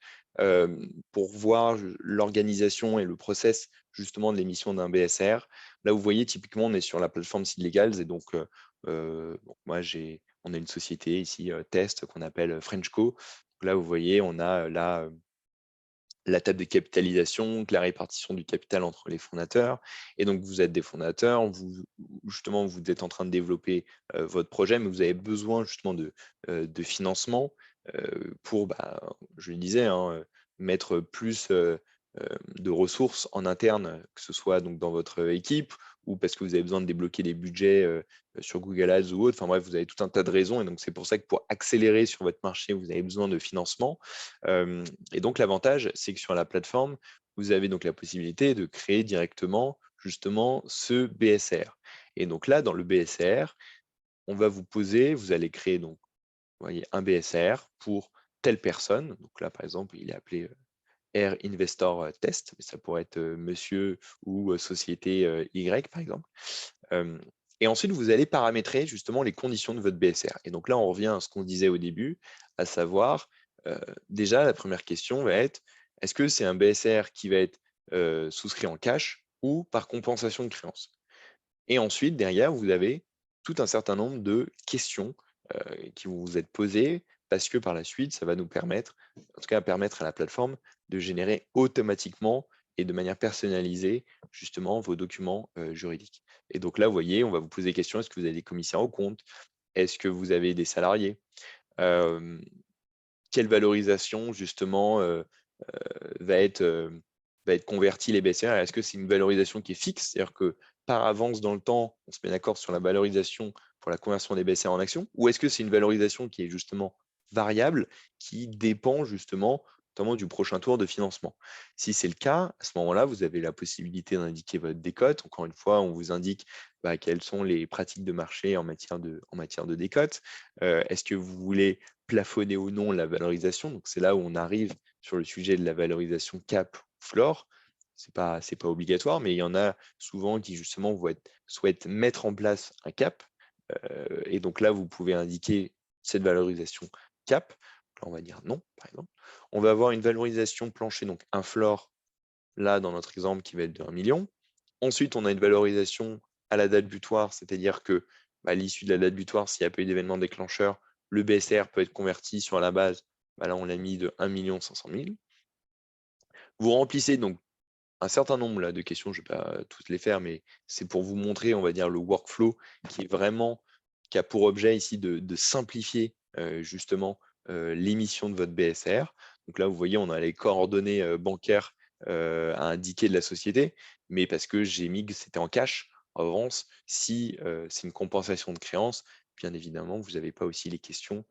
pour voir l'organisation et le process justement de l'émission d'un BSR. Là vous voyez typiquement on est sur la plateforme Seed Legals et donc bon, on a une société ici test qu'on appelle Frenchco. Donc là vous voyez on a là la table de capitalisation, donc la répartition du capital entre les fondateurs. Et donc, vous êtes des fondateurs, justement, vous êtes en train de développer votre projet, mais vous avez besoin justement de financement pour, bah, je le disais, hein, mettre plus de ressources en interne, que ce soit donc dans votre équipe ou parce que vous avez besoin de débloquer des budgets sur Google Ads ou autre. Enfin bref, vous avez tout un tas de raisons. Et donc, c'est pour ça que pour accélérer sur votre marché, vous avez besoin de financement. Et donc l'avantage, c'est que sur la plateforme, vous avez donc la possibilité de créer directement justement ce BSR. Et donc là, dans le BSR, on va vous poser, vous allez créer donc, vous voyez, un BSR pour telle personne. Donc là, par exemple, il est appelé Air Investor Test, mais ça pourrait être monsieur ou société Y, par exemple. Et ensuite, vous allez paramétrer justement les conditions de votre BSR. Et donc là, on revient à ce qu'on disait au début, à savoir, déjà, la première question va être, est-ce que c'est un BSR qui va être souscrit en cash ou par compensation de créances? Et ensuite, derrière, vous avez tout un certain nombre de questions qui vont vous être posées parce que par la suite, ça va nous permettre, en tout cas permettre à la plateforme de générer automatiquement et de manière personnalisée justement vos documents juridiques. Et donc là, vous voyez, on va vous poser des questions. Est-ce que vous avez des commissaires aux comptes? Est-ce que vous avez des salariés? Euh, Quelle valorisation justement va être convertie les BCR? Est-ce que c'est une valorisation qui est fixe, c'est-à-dire que par avance dans le temps, on se met d'accord sur la valorisation pour la conversion des BCR en actions, ou est-ce que c'est une valorisation qui est justement variable, qui dépend justement notamment du prochain tour de financement? Si c'est le cas, à ce moment-là, vous avez la possibilité d'indiquer votre décote. Encore une fois, on vous indique quelles sont les pratiques de marché en matière de décote. Est-ce que vous voulez plafonner ou non la valorisation? Donc c'est là où on arrive sur le sujet de la valorisation cap floor. C'est pas obligatoire, mais il y en a souvent qui justement souhaitent mettre en place un cap. Et donc là, vous pouvez indiquer cette valorisation cap. Là, on va dire non, par exemple. On va avoir une valorisation plancher, donc un floor, là, dans notre exemple, qui va être de 1 million. Ensuite, on a une valorisation à la date butoir, c'est-à-dire que à l'issue de la date butoir, s'il n'y a pas eu d'événement déclencheur, le BSR peut être converti sur la base. Là, on l'a mis de 1 500 000. Vous remplissez donc un certain nombre là, de questions, je ne vais pas toutes les faire, mais c'est pour vous montrer, on va dire, le workflow qui a pour objet ici de simplifier justement l'émission de votre BSR. Donc là, vous voyez, on a les coordonnées bancaires à indiquer de la société, mais parce que j'ai mis que c'était en cash. En revanche, si c'est une compensation de créance, bien évidemment, vous n'avez pas aussi les questions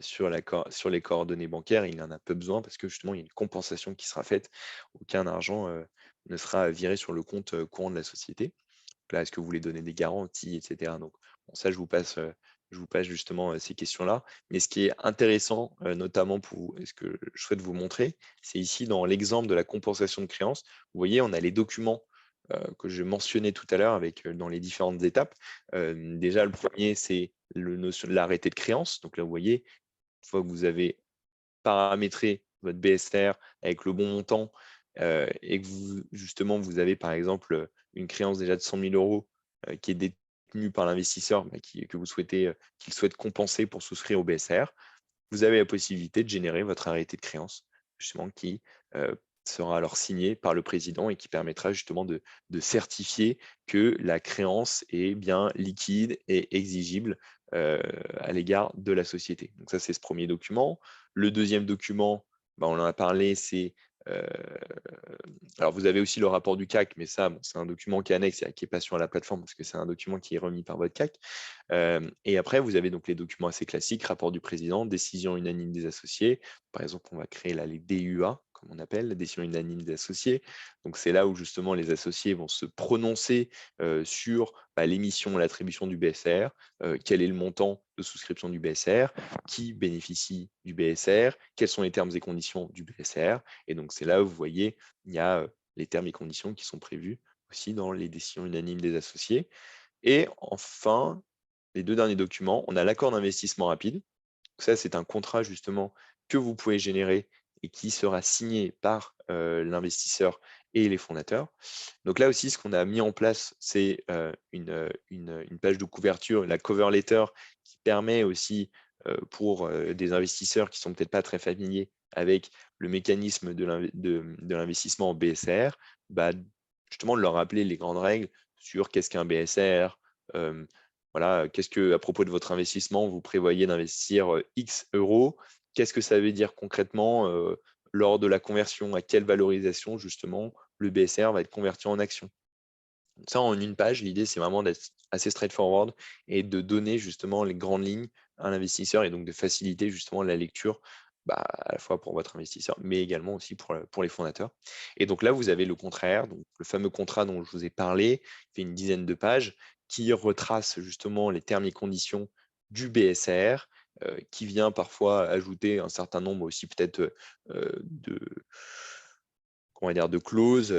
sur les coordonnées bancaires. Il en a peu besoin parce que justement, il y a une compensation qui sera faite. Aucun argent ne sera viré sur le compte courant de la société. Là, est-ce que vous voulez donner des garanties, etc. Donc, bon, ça, je vous passe justement ces questions-là. Mais ce qui est intéressant, notamment pour vous, et ce que je souhaite vous montrer, c'est ici dans l'exemple de la compensation de créances. Vous voyez, on a les documents que je mentionnais tout à l'heure avec dans les différentes étapes. Déjà, le premier, c'est le notion de l'arrêté de créance. Donc là, vous voyez, une fois que vous avez paramétrer votre BSR avec le bon montant et que justement, vous avez par exemple une créance déjà de 100 000 euros qui est détenue par l'investisseur que vous souhaitez, qu'il souhaite compenser pour souscrire au BSR, vous avez la possibilité de générer votre arrêté de créance, justement, qui sera alors signé par le président et qui permettra justement de certifier que la créance est bien liquide et exigible à l'égard de la société. Donc ça, c'est ce premier document. Le deuxième document, on en a parlé, c'est alors vous avez aussi le rapport du CAC, mais ça, c'est un document qui est annexe et qui n'est pas sur la plateforme parce que c'est un document qui est remis par votre CAC. Et après, vous avez donc les documents assez classiques, rapport du président, décision unanime des associés. Par exemple, on va créer là les DUA, comme on appelle, la décision unanime des associés. Donc c'est là où justement les associés vont se prononcer sur l'émission, l'attribution du BSR, quel est le montant de souscription du BSR, qui bénéficie du BSR, quels sont les termes et conditions du BSR. Et donc c'est là où vous voyez, il y a les termes et conditions qui sont prévus aussi dans les décisions unanimes des associés. Et enfin, les 2 derniers documents, on a l'accord d'investissement rapide. Ça, c'est un contrat justement que vous pouvez générer et qui sera signé par l'investisseur et les fondateurs. Donc là aussi, ce qu'on a mis en place, c'est une page de couverture, la cover letter, qui permet aussi pour des investisseurs qui sont peut-être pas très familiers avec le mécanisme de l'investissement en BSR, bah, justement de leur rappeler les grandes règles sur qu'est-ce qu'un BSR, voilà, qu'est-ce que, à propos de votre investissement, vous prévoyez d'investir X euros? Qu'est-ce que ça veut dire concrètement lors de la conversion? À quelle valorisation, justement, le BSR va être converti en action? Ça, en une page, l'idée, c'est vraiment d'être assez straightforward et de donner justement les grandes lignes à l'investisseur et donc de faciliter justement la lecture, bah, à la fois pour votre investisseur, mais également aussi pour les fondateurs. Et donc là, vous avez le contraire, donc le fameux contrat dont je vous ai parlé, qui fait une dizaine de pages, qui retrace justement les termes et conditions du BSR, qui vient parfois ajouter un certain nombre aussi peut-être de comment dire, de clauses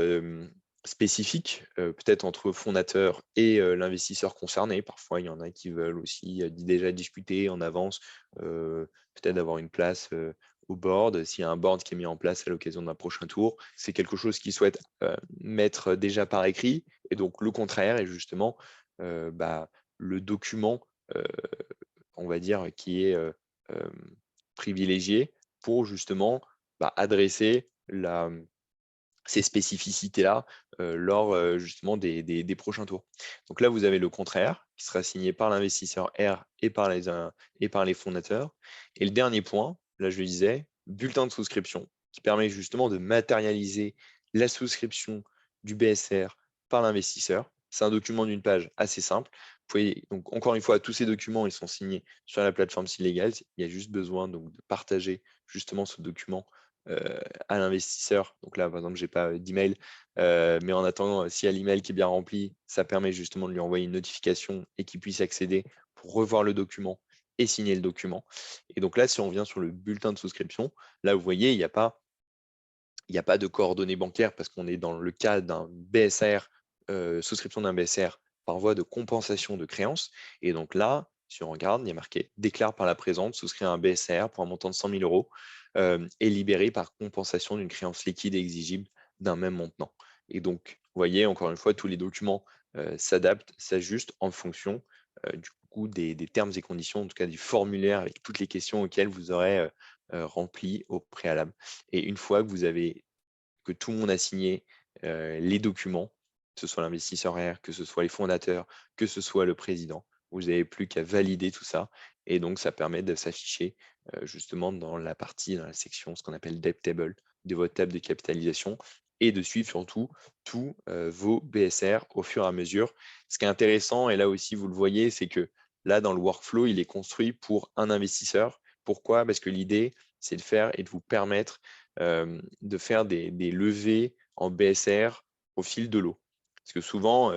spécifiques, peut-être entre fondateurs et l'investisseur concerné. Parfois, il y en a qui veulent aussi déjà discuter en avance, peut-être d'avoir une place au board. S'il y a un board qui est mis en place à l'occasion d'un prochain tour, c'est quelque chose qu'ils souhaitent mettre déjà par écrit. Et donc, le contraire est justement bah, le document, euh, on va dire, qui est privilégié pour justement bah, adresser ces spécificités-là, lors, justement des prochains tours. Donc là, vous avez le contraire qui sera signé par l'investisseur R et par les fondateurs. Et le dernier point, là je le disais, bulletin de souscription qui permet justement de matérialiser la souscription du BSR par l'investisseur. C'est un document d'une page assez simple. Vous pouvez donc encore une fois, tous ces documents, ils sont signés sur la plateforme Silegal. Il y a juste besoin donc de partager justement ce document à l'investisseur. Donc là, par exemple, j'ai pas d'email, mais en attendant, s'il y a l'email qui est bien rempli, ça permet justement de lui envoyer une notification et qu'il puisse accéder pour revoir le document et signer le document. Et donc là, si on vient sur le bulletin de souscription, là, vous voyez, il n'y a pas de coordonnées bancaires parce qu'on est dans le cas d'un BSR, souscription d'un BSR par voie de compensation de créances. Et donc là, si on regarde, il y a marqué déclare par la présente, souscrit un BSR pour un montant de 100 000 euros et libéré par compensation d'une créance liquide exigible d'un même montant. Et donc, vous voyez, encore une fois, tous les documents s'adaptent, s'ajustent en fonction du coup des termes et conditions, en tout cas du formulaire avec toutes les questions auxquelles vous aurez remplies au préalable. Et une fois que tout le monde a signé les documents, que ce soit l'investisseur R, que ce soit les fondateurs, que ce soit le président, vous n'avez plus qu'à valider tout ça. Et donc, ça permet de s'afficher justement dans la section, ce qu'on appelle Debt Table, de votre table de capitalisation, et de suivre surtout tous vos BSR au fur et à mesure. Ce qui est intéressant, et là aussi vous le voyez, c'est que là, dans le workflow, il est construit pour un investisseur. Pourquoi? Parce que l'idée, c'est de faire et de vous permettre de faire des levées en BSR au fil de l'eau. Parce que souvent,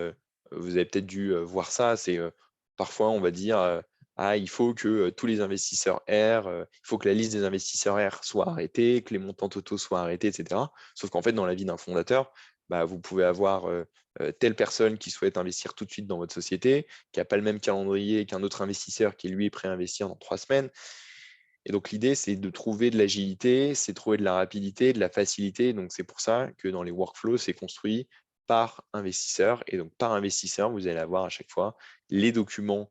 vous avez peut-être dû voir ça, c'est parfois on va dire ah, il faut que tous les investisseurs R, il faut que la liste des investisseurs R soit arrêtée, que les montants totaux soient arrêtés, etc. Sauf qu'en fait, dans la vie d'un fondateur, bah, vous pouvez avoir telle personne qui souhaite investir tout de suite dans votre société, qui n'a pas le même calendrier qu'un autre investisseur qui lui est prêt à investir dans 3 semaines. Et donc l'idée, c'est de trouver de l'agilité, c'est de trouver de la rapidité, de la facilité. Donc c'est pour ça que dans les workflows, c'est construit par investisseur. Et donc par investisseur, vous allez avoir à chaque fois les documents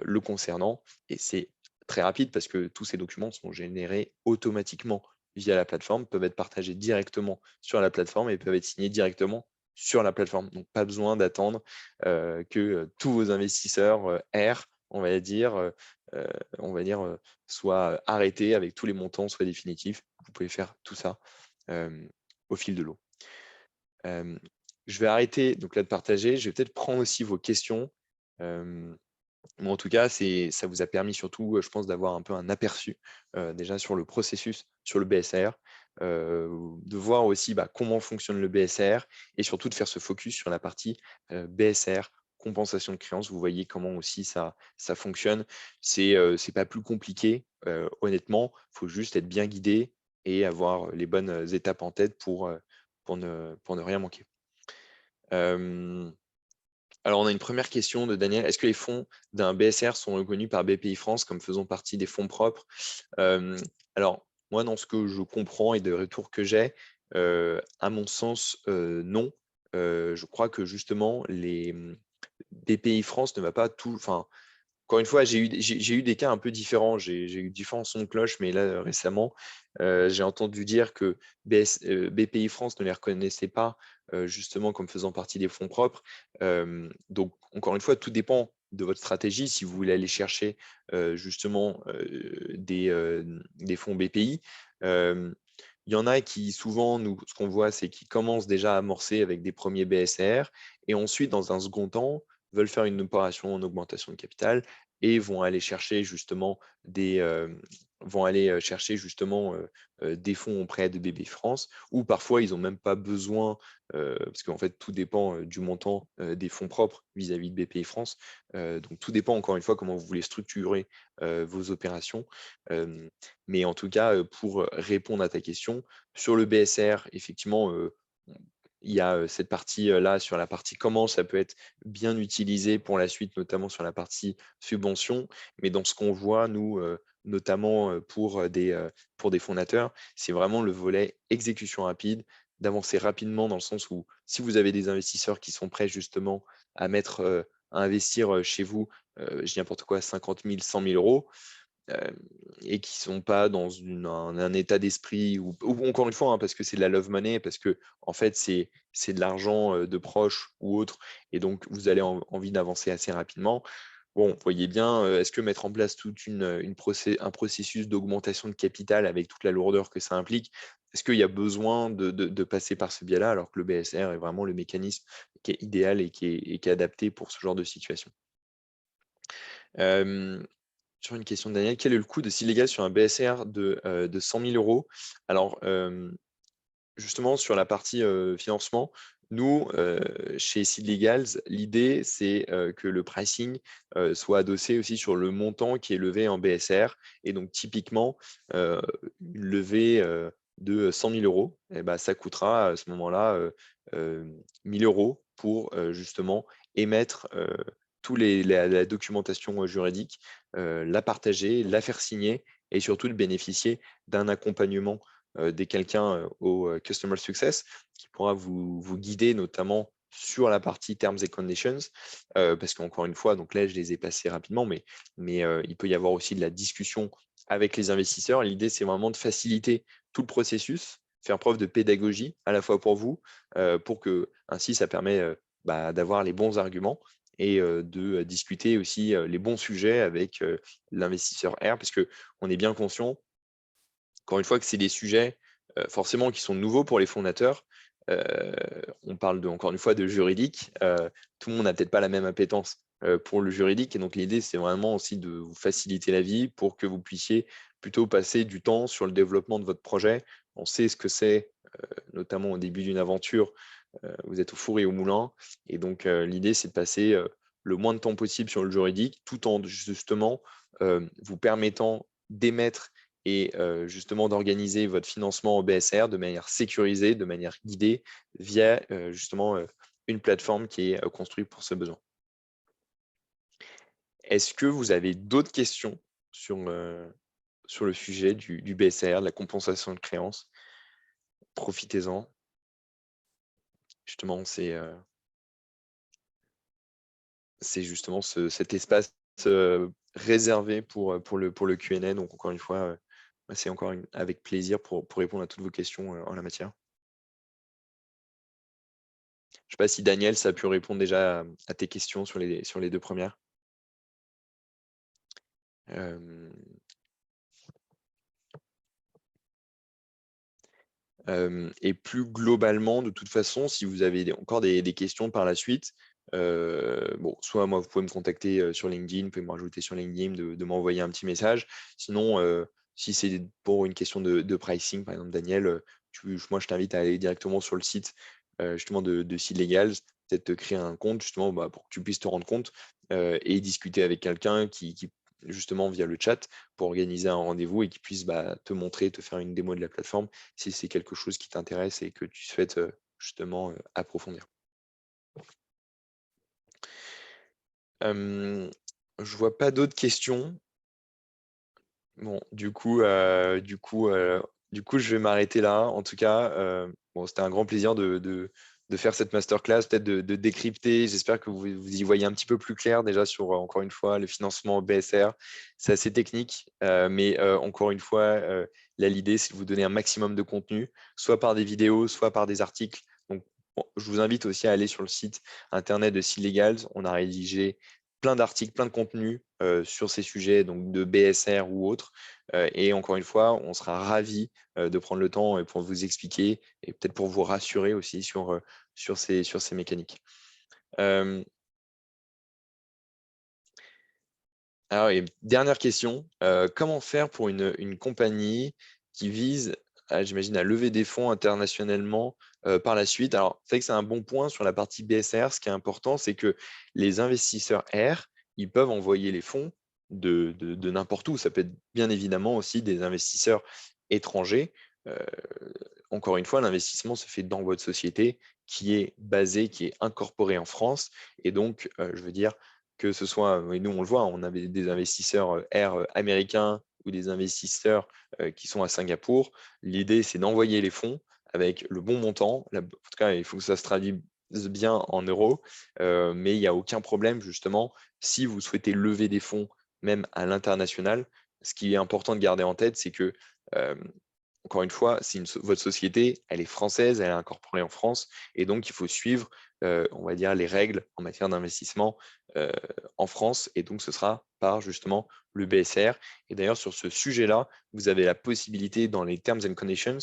le concernant. Et c'est très rapide parce que tous ces documents sont générés automatiquement via la plateforme, peuvent être partagés directement sur la plateforme et peuvent être signés directement sur la plateforme. Donc pas besoin d'attendre que tous vos investisseurs R, on va dire, on va dire soient arrêtés avec tous les montants, soit définitifs. Vous pouvez faire tout ça au fil de l'eau. Je vais arrêter donc là de partager. Je vais peut-être prendre aussi vos questions. Mais en tout cas, ça vous a permis surtout, je pense, d'avoir un peu un aperçu déjà sur le processus, sur le BSR, de voir aussi bah, comment fonctionne le BSR et surtout de faire ce focus sur la partie BSR, compensation de créances. Vous voyez comment aussi ça fonctionne. C'est pas plus compliqué, honnêtement. Il faut juste être bien guidé et avoir les bonnes étapes en tête pour ne rien manquer. Hem, alors on a une première question de Daniel. Est-ce que les fonds d'un BSR sont reconnus par BPI France comme faisant partie des fonds propres? Hem, alors moi, dans ce que je comprends et des retours que j'ai, à mon sens, non. Je crois que justement BPI France ne va pas tout enfin, encore une fois, j'ai eu des cas un peu différents. J'ai eu différents sons de cloche, mais là, récemment, j'ai entendu dire que BPI France ne les reconnaissait pas, justement comme faisant partie des fonds propres. Donc encore une fois, tout dépend de votre stratégie. Si vous voulez aller chercher, justement, des fonds BPI, il y en a qui souvent, nous, ce qu'on voit, c'est qu'ils commencent déjà à amorcer avec des premiers BSR et ensuite, dans un second temps, veulent faire une opération en augmentation de capital et vont aller chercher justement des fonds auprès de Bpifrance ou parfois ils ont même pas besoin, parce qu'en fait tout dépend, du montant, des fonds propres vis-à-vis de Bpifrance. Donc tout dépend encore une fois comment vous voulez structurer, vos opérations. Mais en tout cas, pour répondre à ta question, sur le BSR, effectivement, il y a, cette partie, là sur la partie comment ça peut être bien utilisé pour la suite, notamment sur la partie subvention. Mais dans ce qu'on voit, nous, notamment, pour des fondateurs, c'est vraiment le volet exécution rapide, d'avancer rapidement dans le sens où si vous avez des investisseurs qui sont prêts justement à mettre, à investir, chez vous, je dis n'importe quoi, 50 000, 100 000 €, hem et qui sont pas dans un état d'esprit ou encore une fois, hein, parce que c'est de la love money, parce que en fait, c'est de l'argent, de proches ou autre et donc vous allez envie d'avancer assez rapidement. Bon, vous voyez bien, est-ce que mettre en place toute un processus d'augmentation de capital avec toute la lourdeur que ça implique, est-ce qu'il y a besoin de passer par ce biais-là, alors que le BSR est vraiment le mécanisme qui est idéal et qui est adapté pour ce genre de situation? Hem Sur une question de Daniel, quel est le coût de Silégal sur un BSR de 100 000 €? Alors, justement sur la partie, financement, nous, chez Seed Legals, l'idée c'est, que le pricing, soit adossé aussi sur le montant qui est levé en BSR et donc typiquement, heu, une levée, de 100 000 € et bah, ça coûtera à ce moment-là, 1 000 € pour, justement émettre, tous les la documentation, juridique, la partager, la faire signer et surtout de bénéficier d'un accompagnement dès quelqu'un, au customer success qui pourra vous guider notamment sur la partie terms and conditions, parce qu'encore une fois, donc là, je les ai passés rapidement, mais il peut y avoir aussi de la discussion avec les investisseurs. L'idée, c'est vraiment de faciliter tout le processus, faire preuve de pédagogie à la fois pour vous, pour que ainsi ça permet, bah, d'avoir les bons arguments et de, discuter aussi, les bons sujets avec, l'investisseur R. Parce qu'on est bien conscient encore une fois que c'est des sujets, forcément qui sont nouveaux pour les fondateurs. Heu, on parle encore une fois de juridique, tout le monde n'a peut-être pas la même appétence, pour le juridique et donc l'idée, c'est vraiment aussi de vous faciliter la vie pour que vous puissiez plutôt passer du temps sur le développement de votre projet. On sait ce que c'est, notamment au début d'une aventure, vous êtes au four et au moulin et donc l'idée, c'est de passer, le moins de temps possible sur le juridique, tout en justement, vous permettant d'émettre et justement d'organiser votre financement au BSR de manière sécurisée, de manière guidée via, justement, une plateforme qui est, construite pour ce besoin. Est-ce que vous avez d'autres questions sur, sur le sujet du BSR, de la compensation de créances? Profitez-en. Justement, c'est justement cet espace, réservé pour le Q&A. Donc encore une fois, bah, c'est encore avec plaisir pour répondre à toutes vos questions, en la matière. Je sais pas si Daniel, ça a pu répondre déjà à tes questions sur les 2 premières? Hem, et plus globalement, de toute façon, si vous avez encore des questions par la suite, bon, soit moi, vous pouvez me contacter, sur LinkedIn, vous pouvez me rajouter sur LinkedIn, de m'envoyer un petit message. Sinon, si c'est pour une question de pricing, par exemple, Daniel, moi, je t'invite à aller directement sur le site, justement de Seed Legals, peut-être te créer un compte justement, bah, pour que tu puisses te rendre compte, et discuter avec quelqu'un qui justement via le chat pour organiser un rendez-vous et qui puisse, bah, te montrer, te faire une démo de la plateforme si c'est quelque chose qui t'intéresse et que tu souhaites, justement, approfondir. Je vois pas d'autres questions. Bon, je vais m'arrêter là. En tout cas, bon, c'était un grand plaisir de faire cette masterclass, peut-être de décrypter. J'espère que vous y voyez un petit peu plus clair déjà sur, encore une fois, le financement BSR. C'est assez technique, mais encore une fois, là, l'idée, c'est de vous donner un maximum de contenu, soit par des vidéos, soit par des articles. Donc, bon, je vous invite aussi à aller sur le site internet de Sealegals. On a rédigé plein d'articles, plein de contenus sur ces sujets, donc de BSR ou autres. Et encore une fois, on sera ravis de prendre le temps pour vous expliquer et peut-être pour vous rassurer aussi sur ces mécaniques. Euh, alors, et dernière question, comment faire pour une compagnie qui vise, j'imagine, à lever des fonds internationalement par la suite? Alors, c'est vrai que c'est un bon point sur la partie BSR. Ce qui est important, c'est que les investisseurs R, ils peuvent envoyer les fonds de n'importe où. Ça peut être bien évidemment aussi des investisseurs étrangers. Euh, Encore une fois, l'investissement se fait dans votre société qui est basée, qui est incorporée en France. Et donc, je veux dire, que ce soit, et nous on le voit, on avait des investisseurs américains ou des investisseurs qui sont à Singapour. L'idée, c'est d'envoyer les fonds avec le bon montant. En tout cas, il faut que ça se traduise bien en euros, mais il n'y a aucun problème, justement, si vous souhaitez lever des fonds, même à l'international. Ce qui est important de garder en tête, c'est que euh, encore une fois, si votre société, elle est française, elle est incorporée en France, et donc il faut suivre, on va dire, les règles en matière d'investissement euh, en France, et donc ce sera par justement le BSR. Et d'ailleurs, sur ce sujet-là, vous avez la possibilité dans les Terms and Conditions,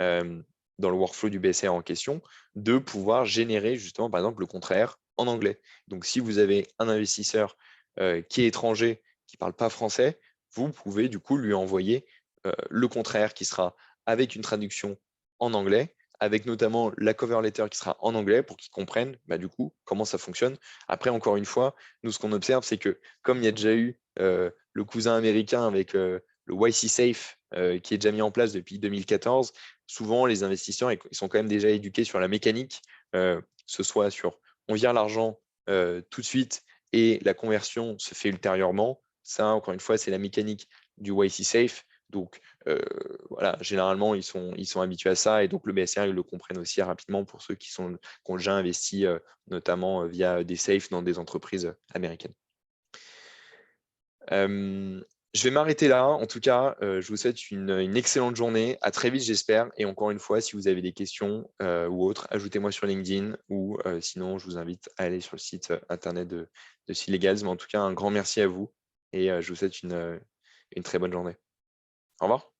euh, dans le workflow du BSR en question, de pouvoir générer justement, par exemple, le contraire en anglais. Donc, si vous avez un investisseur qui est étranger, qui ne parle pas français, vous pouvez du coup lui envoyer le contraire qui sera avec une traduction en anglais, avec notamment la cover letter qui sera en anglais pour qu'ils comprennent bah, du coup comment ça fonctionne. Après, encore une fois, nous, ce qu'on observe, c'est que comme il y a déjà eu le cousin américain avec le YC Safe qui est déjà mis en place depuis 2014, souvent les investisseurs ils sont quand même déjà éduqués sur la mécanique, ce soit sur on vire l'argent tout de suite et la conversion se fait ultérieurement. Ça, encore une fois, c'est la mécanique du YC Safe. Donc, voilà, généralement, ils sont habitués à ça et donc le BSR, ils le comprennent aussi rapidement pour ceux qui ont déjà investi, notamment via des safes dans des entreprises américaines. Euh, je vais m'arrêter là. En tout cas, je vous souhaite une excellente journée. À très vite, j'espère. Et encore une fois, si vous avez des questions ou autres, ajoutez-moi sur LinkedIn ou sinon, je vous invite à aller sur le site internet de Sealegals. Mais en tout cas, un grand merci à vous et je vous souhaite une très bonne journée. Au revoir.